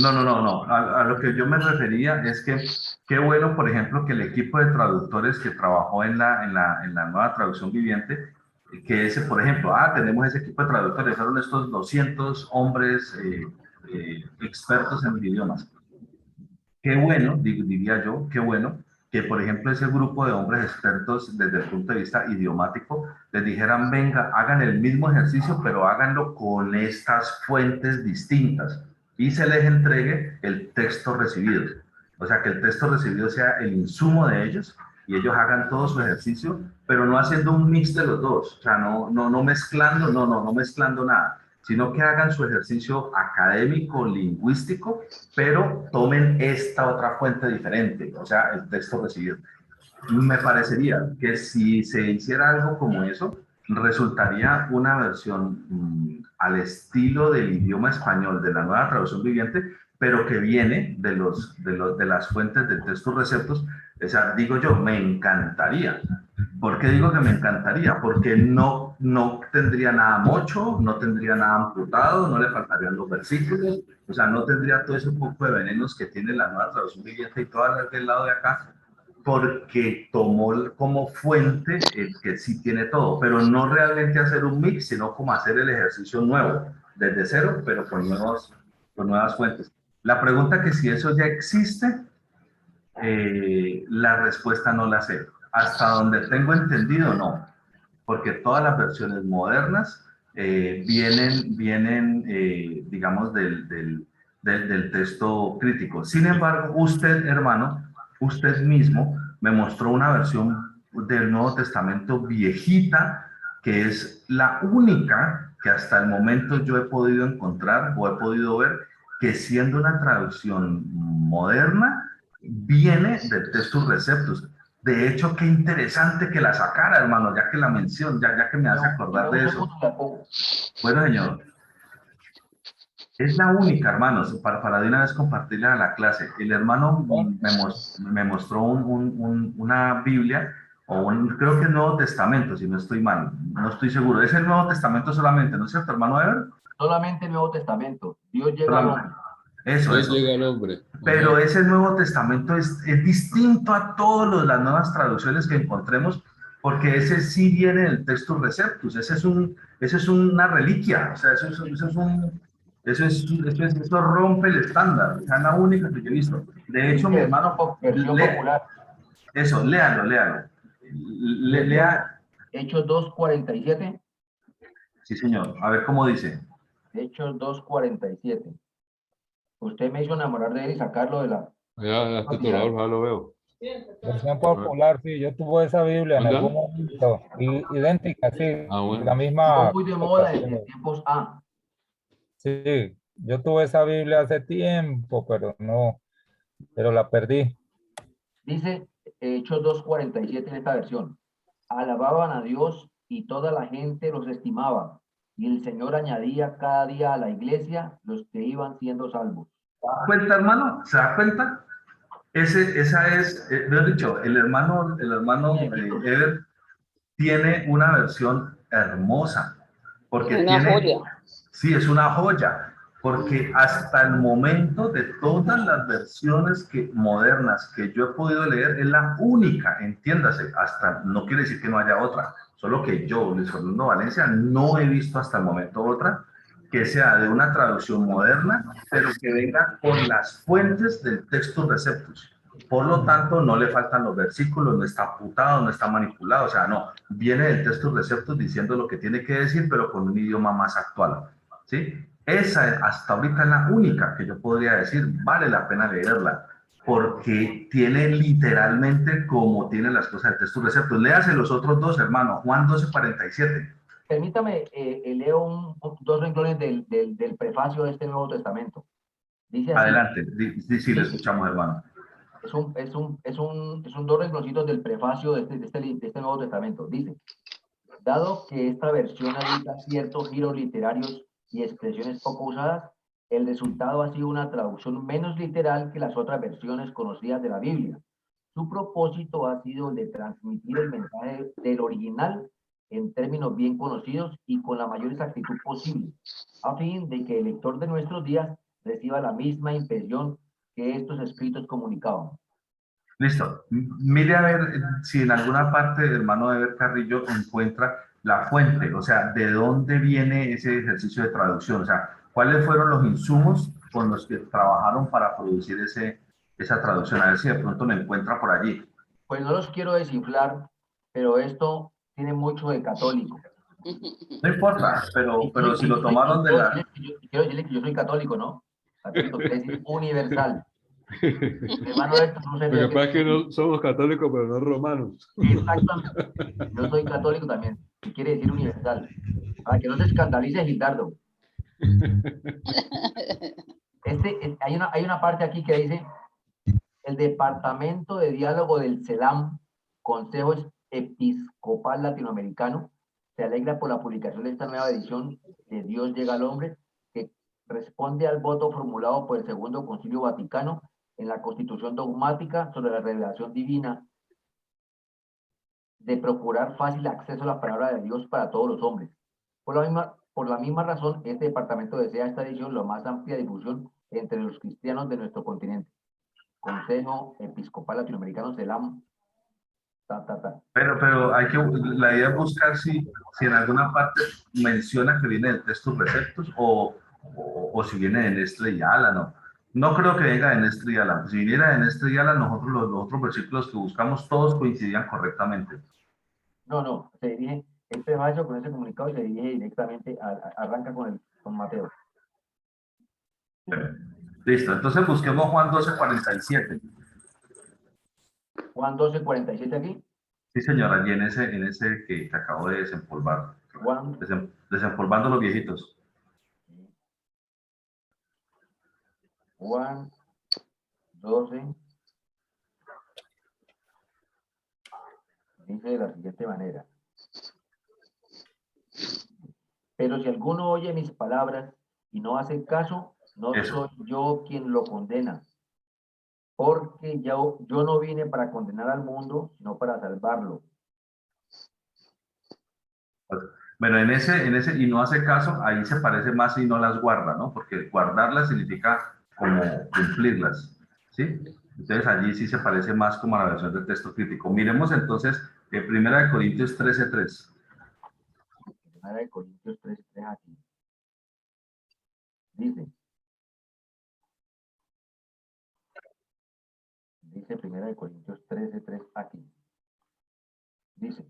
No. A lo que yo me refería es que qué bueno, por ejemplo, que el equipo de traductores que trabajó en la nueva traducción viviente, que ese, por ejemplo, tenemos ese equipo de traductores, fueron estos 200 hombres expertos en los idiomas. Qué bueno, diría yo, qué bueno que, por ejemplo, ese grupo de hombres expertos desde el punto de vista idiomático les dijeran, venga, hagan el mismo ejercicio, pero háganlo con estas fuentes distintas y se les entregue el texto recibido. O sea, que el texto recibido sea el insumo de ellos y ellos hagan todo su ejercicio, pero no haciendo un mix de los dos, o sea, no mezclando nada, sino que hagan su ejercicio académico, lingüístico, pero tomen esta otra fuente diferente, o sea, el texto recibido. Me parecería que si se hiciera algo como eso, resultaría una versión al estilo del idioma español de la nueva traducción viviente, pero que viene de las fuentes del texto receptos. O sea, digo yo, me encantaría. ¿Por qué digo que me encantaría? Porque no tendría nada mocho, no tendría nada amputado, no le faltarían los versículos, o sea, no tendría todo ese poco de venenos que tiene la nueva traducción viviente y todas las del lado de acá, porque tomó como fuente el que sí tiene todo, pero no realmente hacer un mix, sino como hacer el ejercicio nuevo, desde cero, pero con nuevas fuentes. La pregunta que si eso ya existe, la respuesta no la sé. Hasta donde tengo entendido, no. Porque todas las versiones modernas vienen digamos, del texto crítico. Sin embargo, usted, hermano, usted mismo me mostró una versión del Nuevo Testamento viejita, que es la única que hasta el momento yo he podido encontrar o he podido ver que, siendo una traducción moderna, viene del Textus Receptus. De hecho, qué interesante que la sacara, hermano, ya que la mención, ya que me hace acordar de eso. Bueno, señor, es la única, hermanos, para de una vez compartirla a la clase. El hermano me mostró una Biblia, creo que es Nuevo Testamento, si no estoy mal, no estoy seguro. Es el Nuevo Testamento solamente, ¿no es cierto, hermano Ever? Solamente el Nuevo Testamento. Dios llega al hombre. Dios llega al hombre. Pero ese Nuevo Testamento es distinto a todas las nuevas traducciones que encontremos, porque ese sí viene del Textus Receptus. Ese es una reliquia. O sea, eso rompe el estándar. Es la única que yo he visto. De hecho, mi hermano, eso, léalo. Lea. Hechos 2:47. Sí, señor. A ver cómo dice. Hechos 2:47. Usted me hizo enamorar de él y sacarlo de la... Ya titulador, ya lo veo. Versión popular, sí, yo tuve esa Biblia en algún momento, idéntica, sí, Bueno. la misma. Muy de moda en tiempos A. Sí, yo tuve esa Biblia hace tiempo, pero la perdí. Dice Hechos 2:47 en esta versión. Alababan a Dios y toda la gente los estimaba, y el Señor añadía cada día a la iglesia los que iban siendo salvos. ¿Se da cuenta, hermano? ¿Se da cuenta? Esa es, mejor dicho, el hermano Ever tiene una versión hermosa, porque Una joya. Sí, es una joya, porque hasta el momento, de todas las versiones modernas que yo he podido leer, es la única, entiéndase, no quiere decir que no haya otra, solo que yo, Luis Fernando Valencia, no he visto hasta el momento otra que sea de una traducción moderna, pero que venga con las fuentes del Textus Receptus. Por lo tanto, no le faltan los versículos, no está putado, no está manipulado, o sea, no, viene del Textus Receptus diciendo lo que tiene que decir, pero con un idioma más actual, ¿sí? Esa hasta ahorita es la única que yo podría decir, vale la pena leerla, porque tiene literalmente como tiene las cosas del Textus Receptus. Léase los otros dos, hermano, Juan 12:47. Permítame, leo dos renglones del prefacio de este Nuevo Testamento. Dice así, adelante, sí, le escuchamos, hermano. Son dos rengloncitos del prefacio de este Nuevo Testamento. Dice, dado que esta versión evita ciertos giros literarios y expresiones poco usadas, el resultado ha sido una traducción menos literal que las otras versiones conocidas de la Biblia. Su propósito ha sido el de transmitir el mensaje del original en términos bien conocidos y con la mayor exactitud posible, a fin de que el lector de nuestros días reciba la misma impresión que estos escritos comunicaban. Listo. Mire a ver si en alguna parte, hermano Ever Carrillo, encuentra la fuente, o sea, de dónde viene ese ejercicio de traducción, o sea, cuáles fueron los insumos con los que trabajaron para producir esa traducción, a ver si de pronto lo encuentra por allí. Pues no los quiero desinflar, pero esto tiene mucho de católico. No importa, pero si lo tomaron de la... Quiero decirle que yo soy católico, ¿no? Católico quiere decir universal. Hermano, Lo que pasa es que no somos católicos, pero no romanos. Exactamente. Yo soy católico también, que quiere decir universal. Para que no se escandalice Gildardo. Hay una parte aquí que dice: el Departamento de Diálogo del CELAM, Consejo Episcopal Latinoamericano, se alegra por la publicación de esta nueva edición de Dios llega al hombre, que responde al voto formulado por el Segundo Concilio Vaticano en la Constitución Dogmática sobre la revelación divina, de procurar fácil acceso a la palabra de Dios para todos los hombres. Por la misma razón, este departamento desea esta edición la más amplia difusión entre los cristianos de nuestro continente. Consejo Episcopal Latinoamericano, CELAM. Pero la idea es buscar si en alguna parte menciona que viene del Textus Receptus o si viene de Nestle y Ala, ¿no? No creo que venga de Néstor y Alan. Si viniera de Néstor y Alan, nosotros los otros versículos que buscamos todos coincidían correctamente. No, se dirige, este vaya con ese comunicado y se dirige directamente, arranca con Mateo. Listo, entonces busquemos Juan 12:47. Juan 12:47 aquí. Sí, señora, allí en ese que acabo de desempolvar. Juan, Desempolvando los viejitos. Juan 12 dice de la siguiente manera: pero si alguno oye mis palabras y no hace caso, no Eso. soy yo quien lo condena, porque yo no vine para condenar al mundo, sino para salvarlo. Bueno, en ese y no hace caso, ahí se parece más y no las guarda, ¿no? Porque guardarlas significa como cumplirlas, ¿sí? Entonces allí sí se parece más como a la versión del texto crítico. Miremos entonces Primera de Corintios 13:3. Primera de Corintios 13:3 aquí. Dice Primera de Corintios 13:3 aquí. Dice: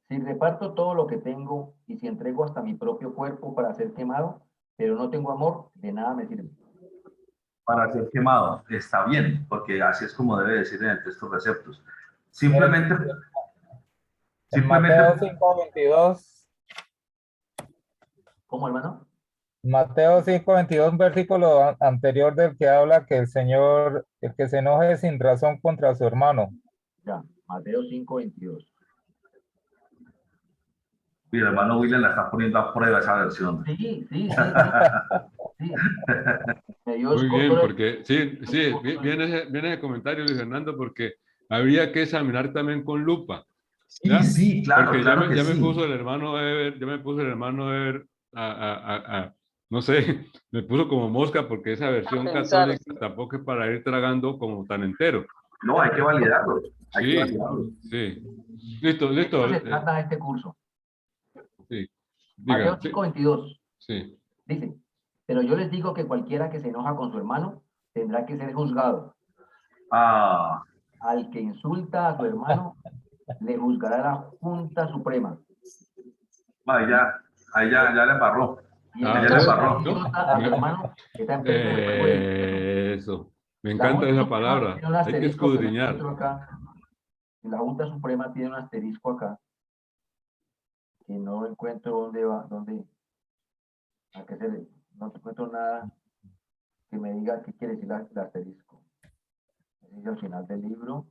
si reparto todo lo que tengo y si entrego hasta mi propio cuerpo para ser quemado, pero no tengo amor, de nada me sirve. Para ser quemado, está bien, porque así es como debe decir en el texto receptos. Simplemente, En Mateo 5:22. ¿Cómo, hermano? Mateo 5:22, un versículo anterior del que habla que el Señor, el que se enoje sin razón contra su hermano. Ya, Mateo 5:22. Mi hermano William la está poniendo a prueba esa versión. Sí. Sí. Muy bien, porque sí, viene ese comentario, Luis Fernando, porque habría que examinar también con lupa. ¿ya? Sí, claro, porque claro que ya sí. me puso el hermano Ever, no sé, me puso como mosca porque esa versión católica tampoco es para ir tragando como tan entero. No, hay que validarlo. Hay que Sí, validarlo. sí. Listo. Esto se trata de este curso. Sí. Mateo 5:22. Sí. Dice: pero yo les digo que cualquiera que se enoja con su hermano tendrá que ser juzgado. Al que insulta a su hermano le juzgará la Junta Suprema. Ahí ya le embarró. Ya le embarró. A su hermano está en preso de fuego. Eso. Me encanta esa palabra. Hay que escudriñar. La Junta Suprema tiene un asterisco acá que no encuentro dónde va, a qué se le, no encuentro nada que me diga qué quiere decir el asterisco. Dice al final del libro.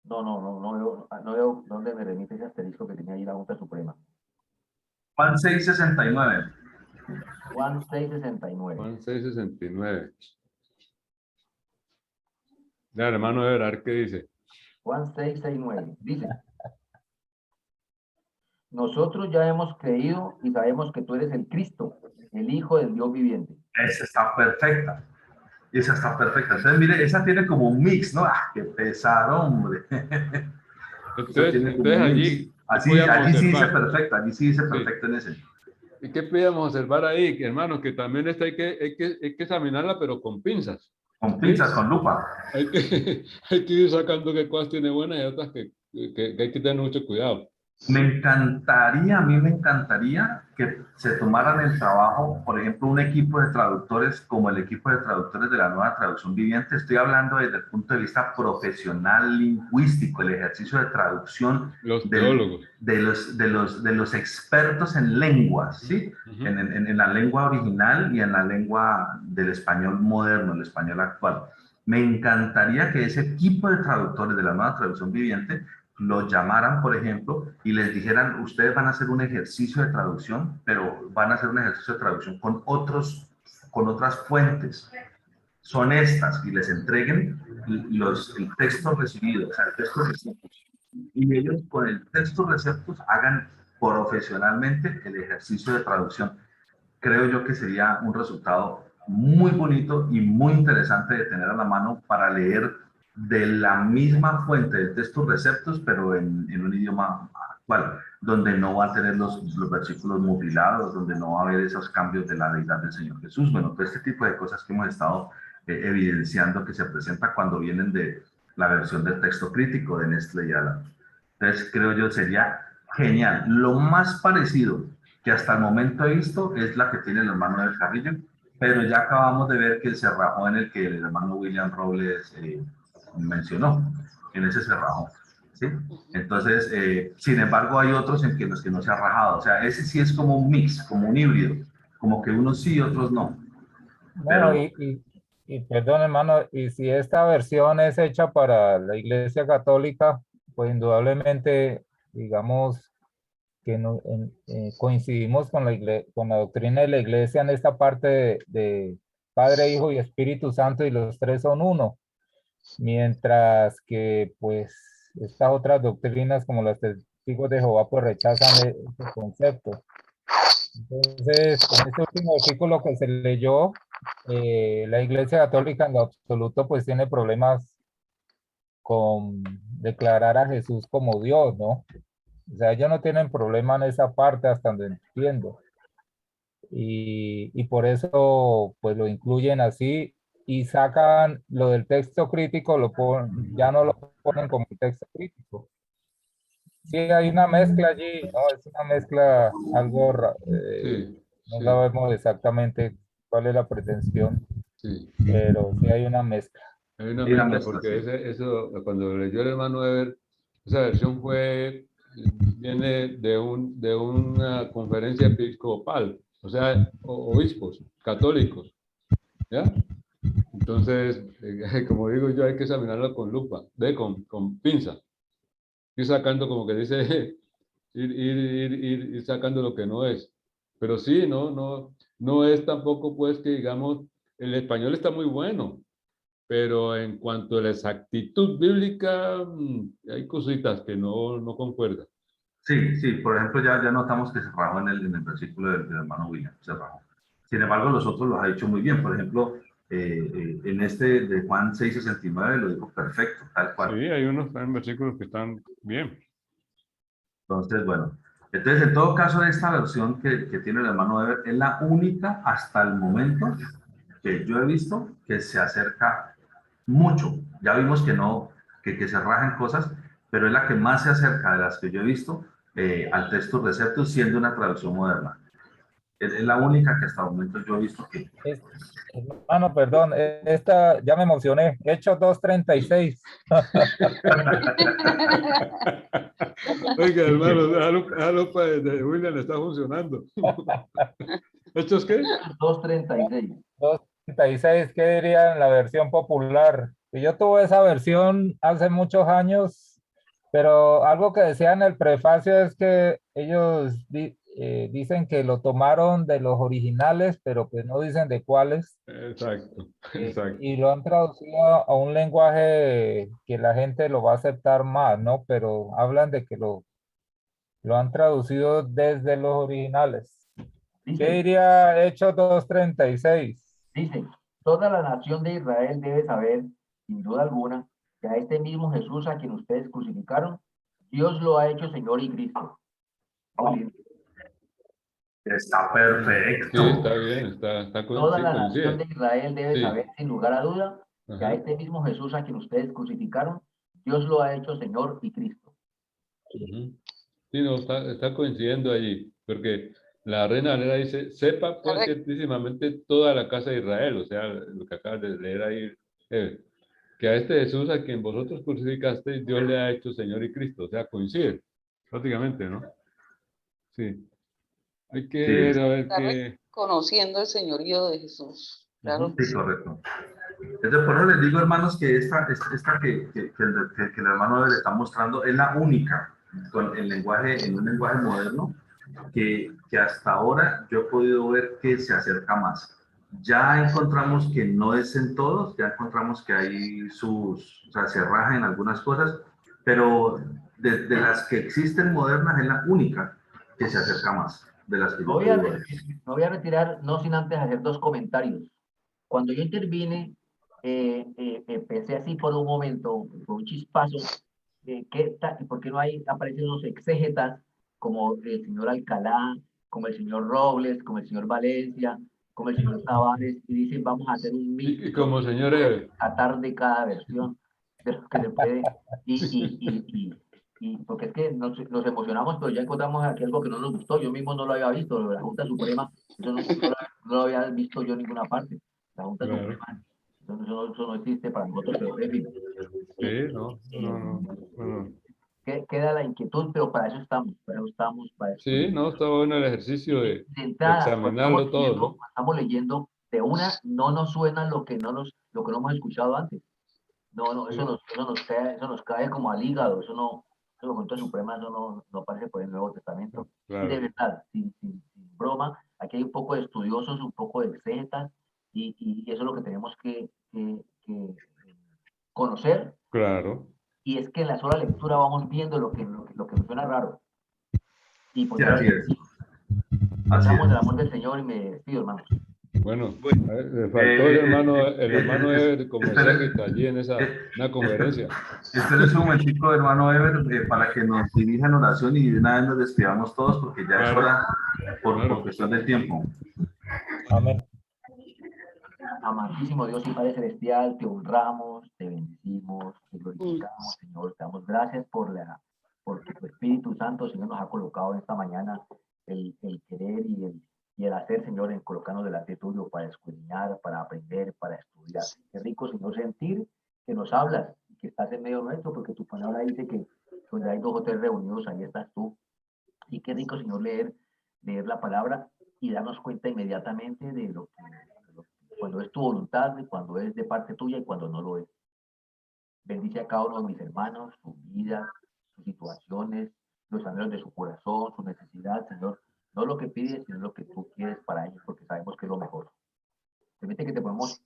No veo dónde me remite ese asterisco que tenía ahí la Junta Suprema. Juan 6:69. Juan 6:69. Juan 6:69. Ya, hermano Everard, ¿qué dice? Juan 6:69. Dice: nosotros ya hemos creído y sabemos que tú eres el Cristo, el Hijo del Dios viviente. Esa está perfecta. Entonces, mire, esa tiene como un mix, ¿no? ¡Ah, qué pesado, hombre! Entonces allí allí sí dice perfecta, en ese. ¿Y qué podíamos observar ahí? Que, hermano, que también esta hay que examinarla, pero con pinzas. Con pinzas, con lupa. Hay que ir sacando qué cosas tiene buenas y otras que hay que tener mucho cuidado. A mí me encantaría que se tomaran el trabajo, por ejemplo, un equipo de traductores como el equipo de traductores de la Nueva Traducción Viviente. Estoy hablando desde el punto de vista profesional lingüístico, el ejercicio de traducción los teólogos. de los expertos en lenguas, ¿sí? En la lengua original y en la lengua del español moderno, el español actual. Me encantaría que ese equipo de traductores de la Nueva Traducción Viviente los llamaran, por ejemplo, y les dijeran: ustedes van a hacer un ejercicio de traducción, pero van a hacer un ejercicio de traducción con otras fuentes. Son estas, y les entreguen el texto recibido, o sea, el texto receptos. Y ellos con el texto receptos hagan profesionalmente el ejercicio de traducción. Creo yo que sería un resultado muy bonito y muy interesante de tener a la mano para leer de la misma fuente de textos receptos, pero en un idioma ¿Cuál? Donde no va a tener los versículos mutilados, donde no va a haber esos cambios de la deidad del Señor Jesús. Bueno, todo este tipo de cosas que hemos estado evidenciando que se presenta cuando vienen de la versión del texto crítico de Nestle y Alan. Entonces, creo yo sería genial. Lo más parecido que hasta el momento he visto es la que tiene el hermano del Carrillo, pero ya acabamos de ver que el cerrajo en el que el hermano William Robles mencionó, en ese cerrajo. ¿Sí? Entonces, sin embargo, hay otros en que los que no se ha rajado. O sea, ese sí es como un mix, como un híbrido, como que unos sí y otros no. Bueno, Pero y perdón, hermano, y si esta versión es hecha para la Iglesia Católica, pues indudablemente, digamos que no, coincidimos con con la doctrina de la Iglesia en esta parte de Padre, Hijo y Espíritu Santo, y los tres son uno. Mientras que, pues, estas otras doctrinas, como los testigos de Jehová, pues rechazan ese concepto. Entonces, en este último versículo que se leyó, la Iglesia Católica en lo absoluto pues tiene problemas con declarar a Jesús como Dios, ¿no? O sea, ellos no tienen problema en esa parte hasta donde entiendo. Y por eso pues lo incluyen así y sacan lo del texto crítico, ya no lo ponen como texto crítico. Sí, hay una mezcla allí, ¿no? Es una mezcla algo Sí, no sí, sabemos exactamente cuál es la pretensión, sí. pero sí hay una mezcla. Hay una hay una mezcla mezcla, porque sí. eso, cuando leyó el hermano Ever, esa versión viene de una conferencia episcopal, o sea, obispos católicos, ¿ya? Entonces, como digo yo, hay que examinarlo con lupa, con pinza, ir sacando como que dice, ir sacando lo que no es. Pero sí, no es tampoco pues que digamos, el español está muy bueno, pero en cuanto a la exactitud bíblica, hay cositas que no concuerdan. Sí, sí, por ejemplo, ya notamos que se rajó en el versículo del hermano William, se rajó. Sin embargo, los otros los ha hecho muy bien. Por ejemplo, en este de Juan 6:69 lo dijo perfecto, tal Sí, cual. hay versículos que están bien. Entonces, bueno, entonces en todo caso esta versión que tiene el hermano Ever es la única hasta el momento que yo he visto que se acerca mucho. Ya vimos que no, que se rajan cosas, pero es la que más se acerca de las que yo he visto al texto Receptus, siendo una traducción moderna. Es la única que hasta el momento yo he visto que... Hermano, perdón, esta ya me emocioné. Hechos 2:36. Oiga, hermano, déjalo de William, le está funcionando. ¿Hechos qué? 2:36. 2:36, ¿qué diría en la versión popular? Que yo tuve esa versión hace muchos años, pero algo que decía en el prefacio es que ellos dicen que lo tomaron de los originales, pero pues no dicen de cuáles. Exacto, exacto. Y lo han traducido a un lenguaje que la gente lo va a aceptar más, ¿no? Pero hablan de que lo han traducido desde los originales. ¿Qué Dice, diría Hechos 2:36? dice, toda la nación de Israel debe saber, sin duda alguna, que a este mismo Jesús a quien ustedes crucificaron, Dios lo ha hecho Señor y Cristo. Muy bien. Está Sí, perfecto. está bien, Toda sí, la nación de coincide. Israel debe Sí, saber, sin lugar a duda, que a ajá, este mismo Jesús a quien ustedes crucificaron, Dios lo ha hecho Señor y Cristo. ujú. Sí, no, está coincidiendo allí, porque la Reina Valera dice, sepa pues Correcto. ciertísimamente toda la casa de Israel, o sea, lo que acabas de leer ahí, que a este Jesús a quien vosotros crucificasteis, Dios le ha hecho Señor y Cristo, o sea, coincide, prácticamente, ¿no? Sí, hay que Sí, ver, a ver Está qué... reconociendo el señorío de Jesús. Claro Ujú. que sí, sí. correcto. Entonces, por eso les digo, hermanos, que esta que el hermano Ever está mostrando es la única en un lenguaje moderno que hasta ahora yo he podido ver que se acerca más. Ya encontramos que no es en todos, ya encontramos que hay o sea, se raja en algunas cosas, pero de las que existen modernas es la única que se acerca más de las que Me yo he voy a, podido re- ver. me voy a retirar, no sin antes hacer dos comentarios. Cuando yo intervine, pensé así por un momento, por un chispazo, ¿Y por qué no aparecen unos exégetas como el señor Alcalá, como el señor Robles, como el señor Valencia, como el señor Tavares, y dicen vamos a hacer un mix Y como señor Ever. tratar de cada versión de lo que se puede, y porque es que nos emocionamos, pero ya encontramos aquí algo que no nos gustó, yo mismo no lo había visto, lo de la Junta Suprema, eso no lo había visto yo en ninguna parte, la Junta Claro. Suprema, eso no existe para nosotros, pero en fin. Sí, no. Queda la inquietud, pero para eso estamos, para Sí, estudiar. no, está bueno el ejercicio de De entrada, examinarlo todo, ¿no? estamos leyendo, de una no nos suena lo que no hemos escuchado antes. No, eso nos cae como al hígado, eso la Junta Suprema, eso no aparece por el Nuevo Testamento. Claro. Y de verdad, sin broma, aquí hay un poco de estudiosos, un poco de exégetas, y eso es lo que tenemos que conocer. Claro. Y es que en la sola lectura vamos viendo lo que nos suena raro. Y por Sí, así es. Así Pasamos es. el amor del Señor y me despido, hermanos. Bueno, le faltó el hermano Ever como espere. exégeta allí en una conferencia. Espérense un momentico, hermano Ever, para que nos dirija en oración y de una vez nos despidamos todos, porque ya es Claro. hora por Claro. cuestión del tiempo. Amén. Amantísimo Dios y Padre Celestial, te honramos, te bendecimos, te glorificamos, Señor. Te damos gracias porque tu Espíritu Santo, Señor, nos ha colocado en esta mañana el querer y el hacer, Señor, en colocarnos delante tuyo para escudriñar, para aprender, para estudiar. Qué rico, Señor, sentir que nos hablas y que estás en medio nuestro, porque tu palabra dice que donde hay 2 o 3 reunidos, ahí estás tú. Y qué rico, Señor, leer la palabra y darnos cuenta inmediatamente de lo que cuando es tu voluntad, y cuando es de parte tuya y cuando no lo es. Bendice a cada uno de mis hermanos, sus vidas, sus situaciones, los anhelos de su corazón, su necesidad, Señor. No lo que pides, sino lo que tú quieres para ellos, porque sabemos que es lo mejor. Permite que te podamos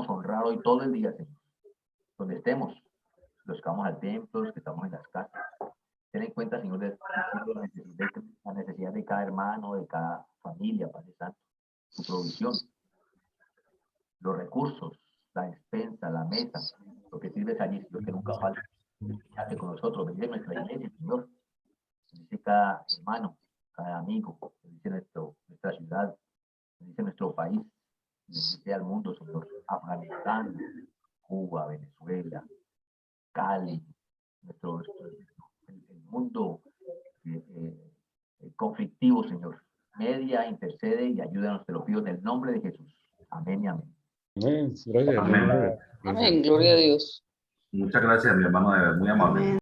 honrar hoy todo el día, Señor. Donde estemos, los que vamos al templo, los que estamos en las casas. Ten en cuenta, Señor, la necesidad de cada hermano, de cada familia, Padre Santo. Su provisión, los recursos, la despensa, la mesa, lo que sirves allí, lo que nunca falta. Quédate con nosotros, bendice nuestra iglesia, Señor. Bendice cada hermano, cada amigo, bendice nuestra ciudad, bendice nuestro país, bendice al mundo, Señor. Afganistán, Cuba, Venezuela, Cali, el mundo conflictivo, Señor. Media, intercede y ayúdanos, te lo pido en el nombre de Jesús. Amén y amén. Amén. Gracias, Amén. hermano Ever. Amén, gloria a Dios. Muchas gracias, mi hermano Ever, muy amable. Amén.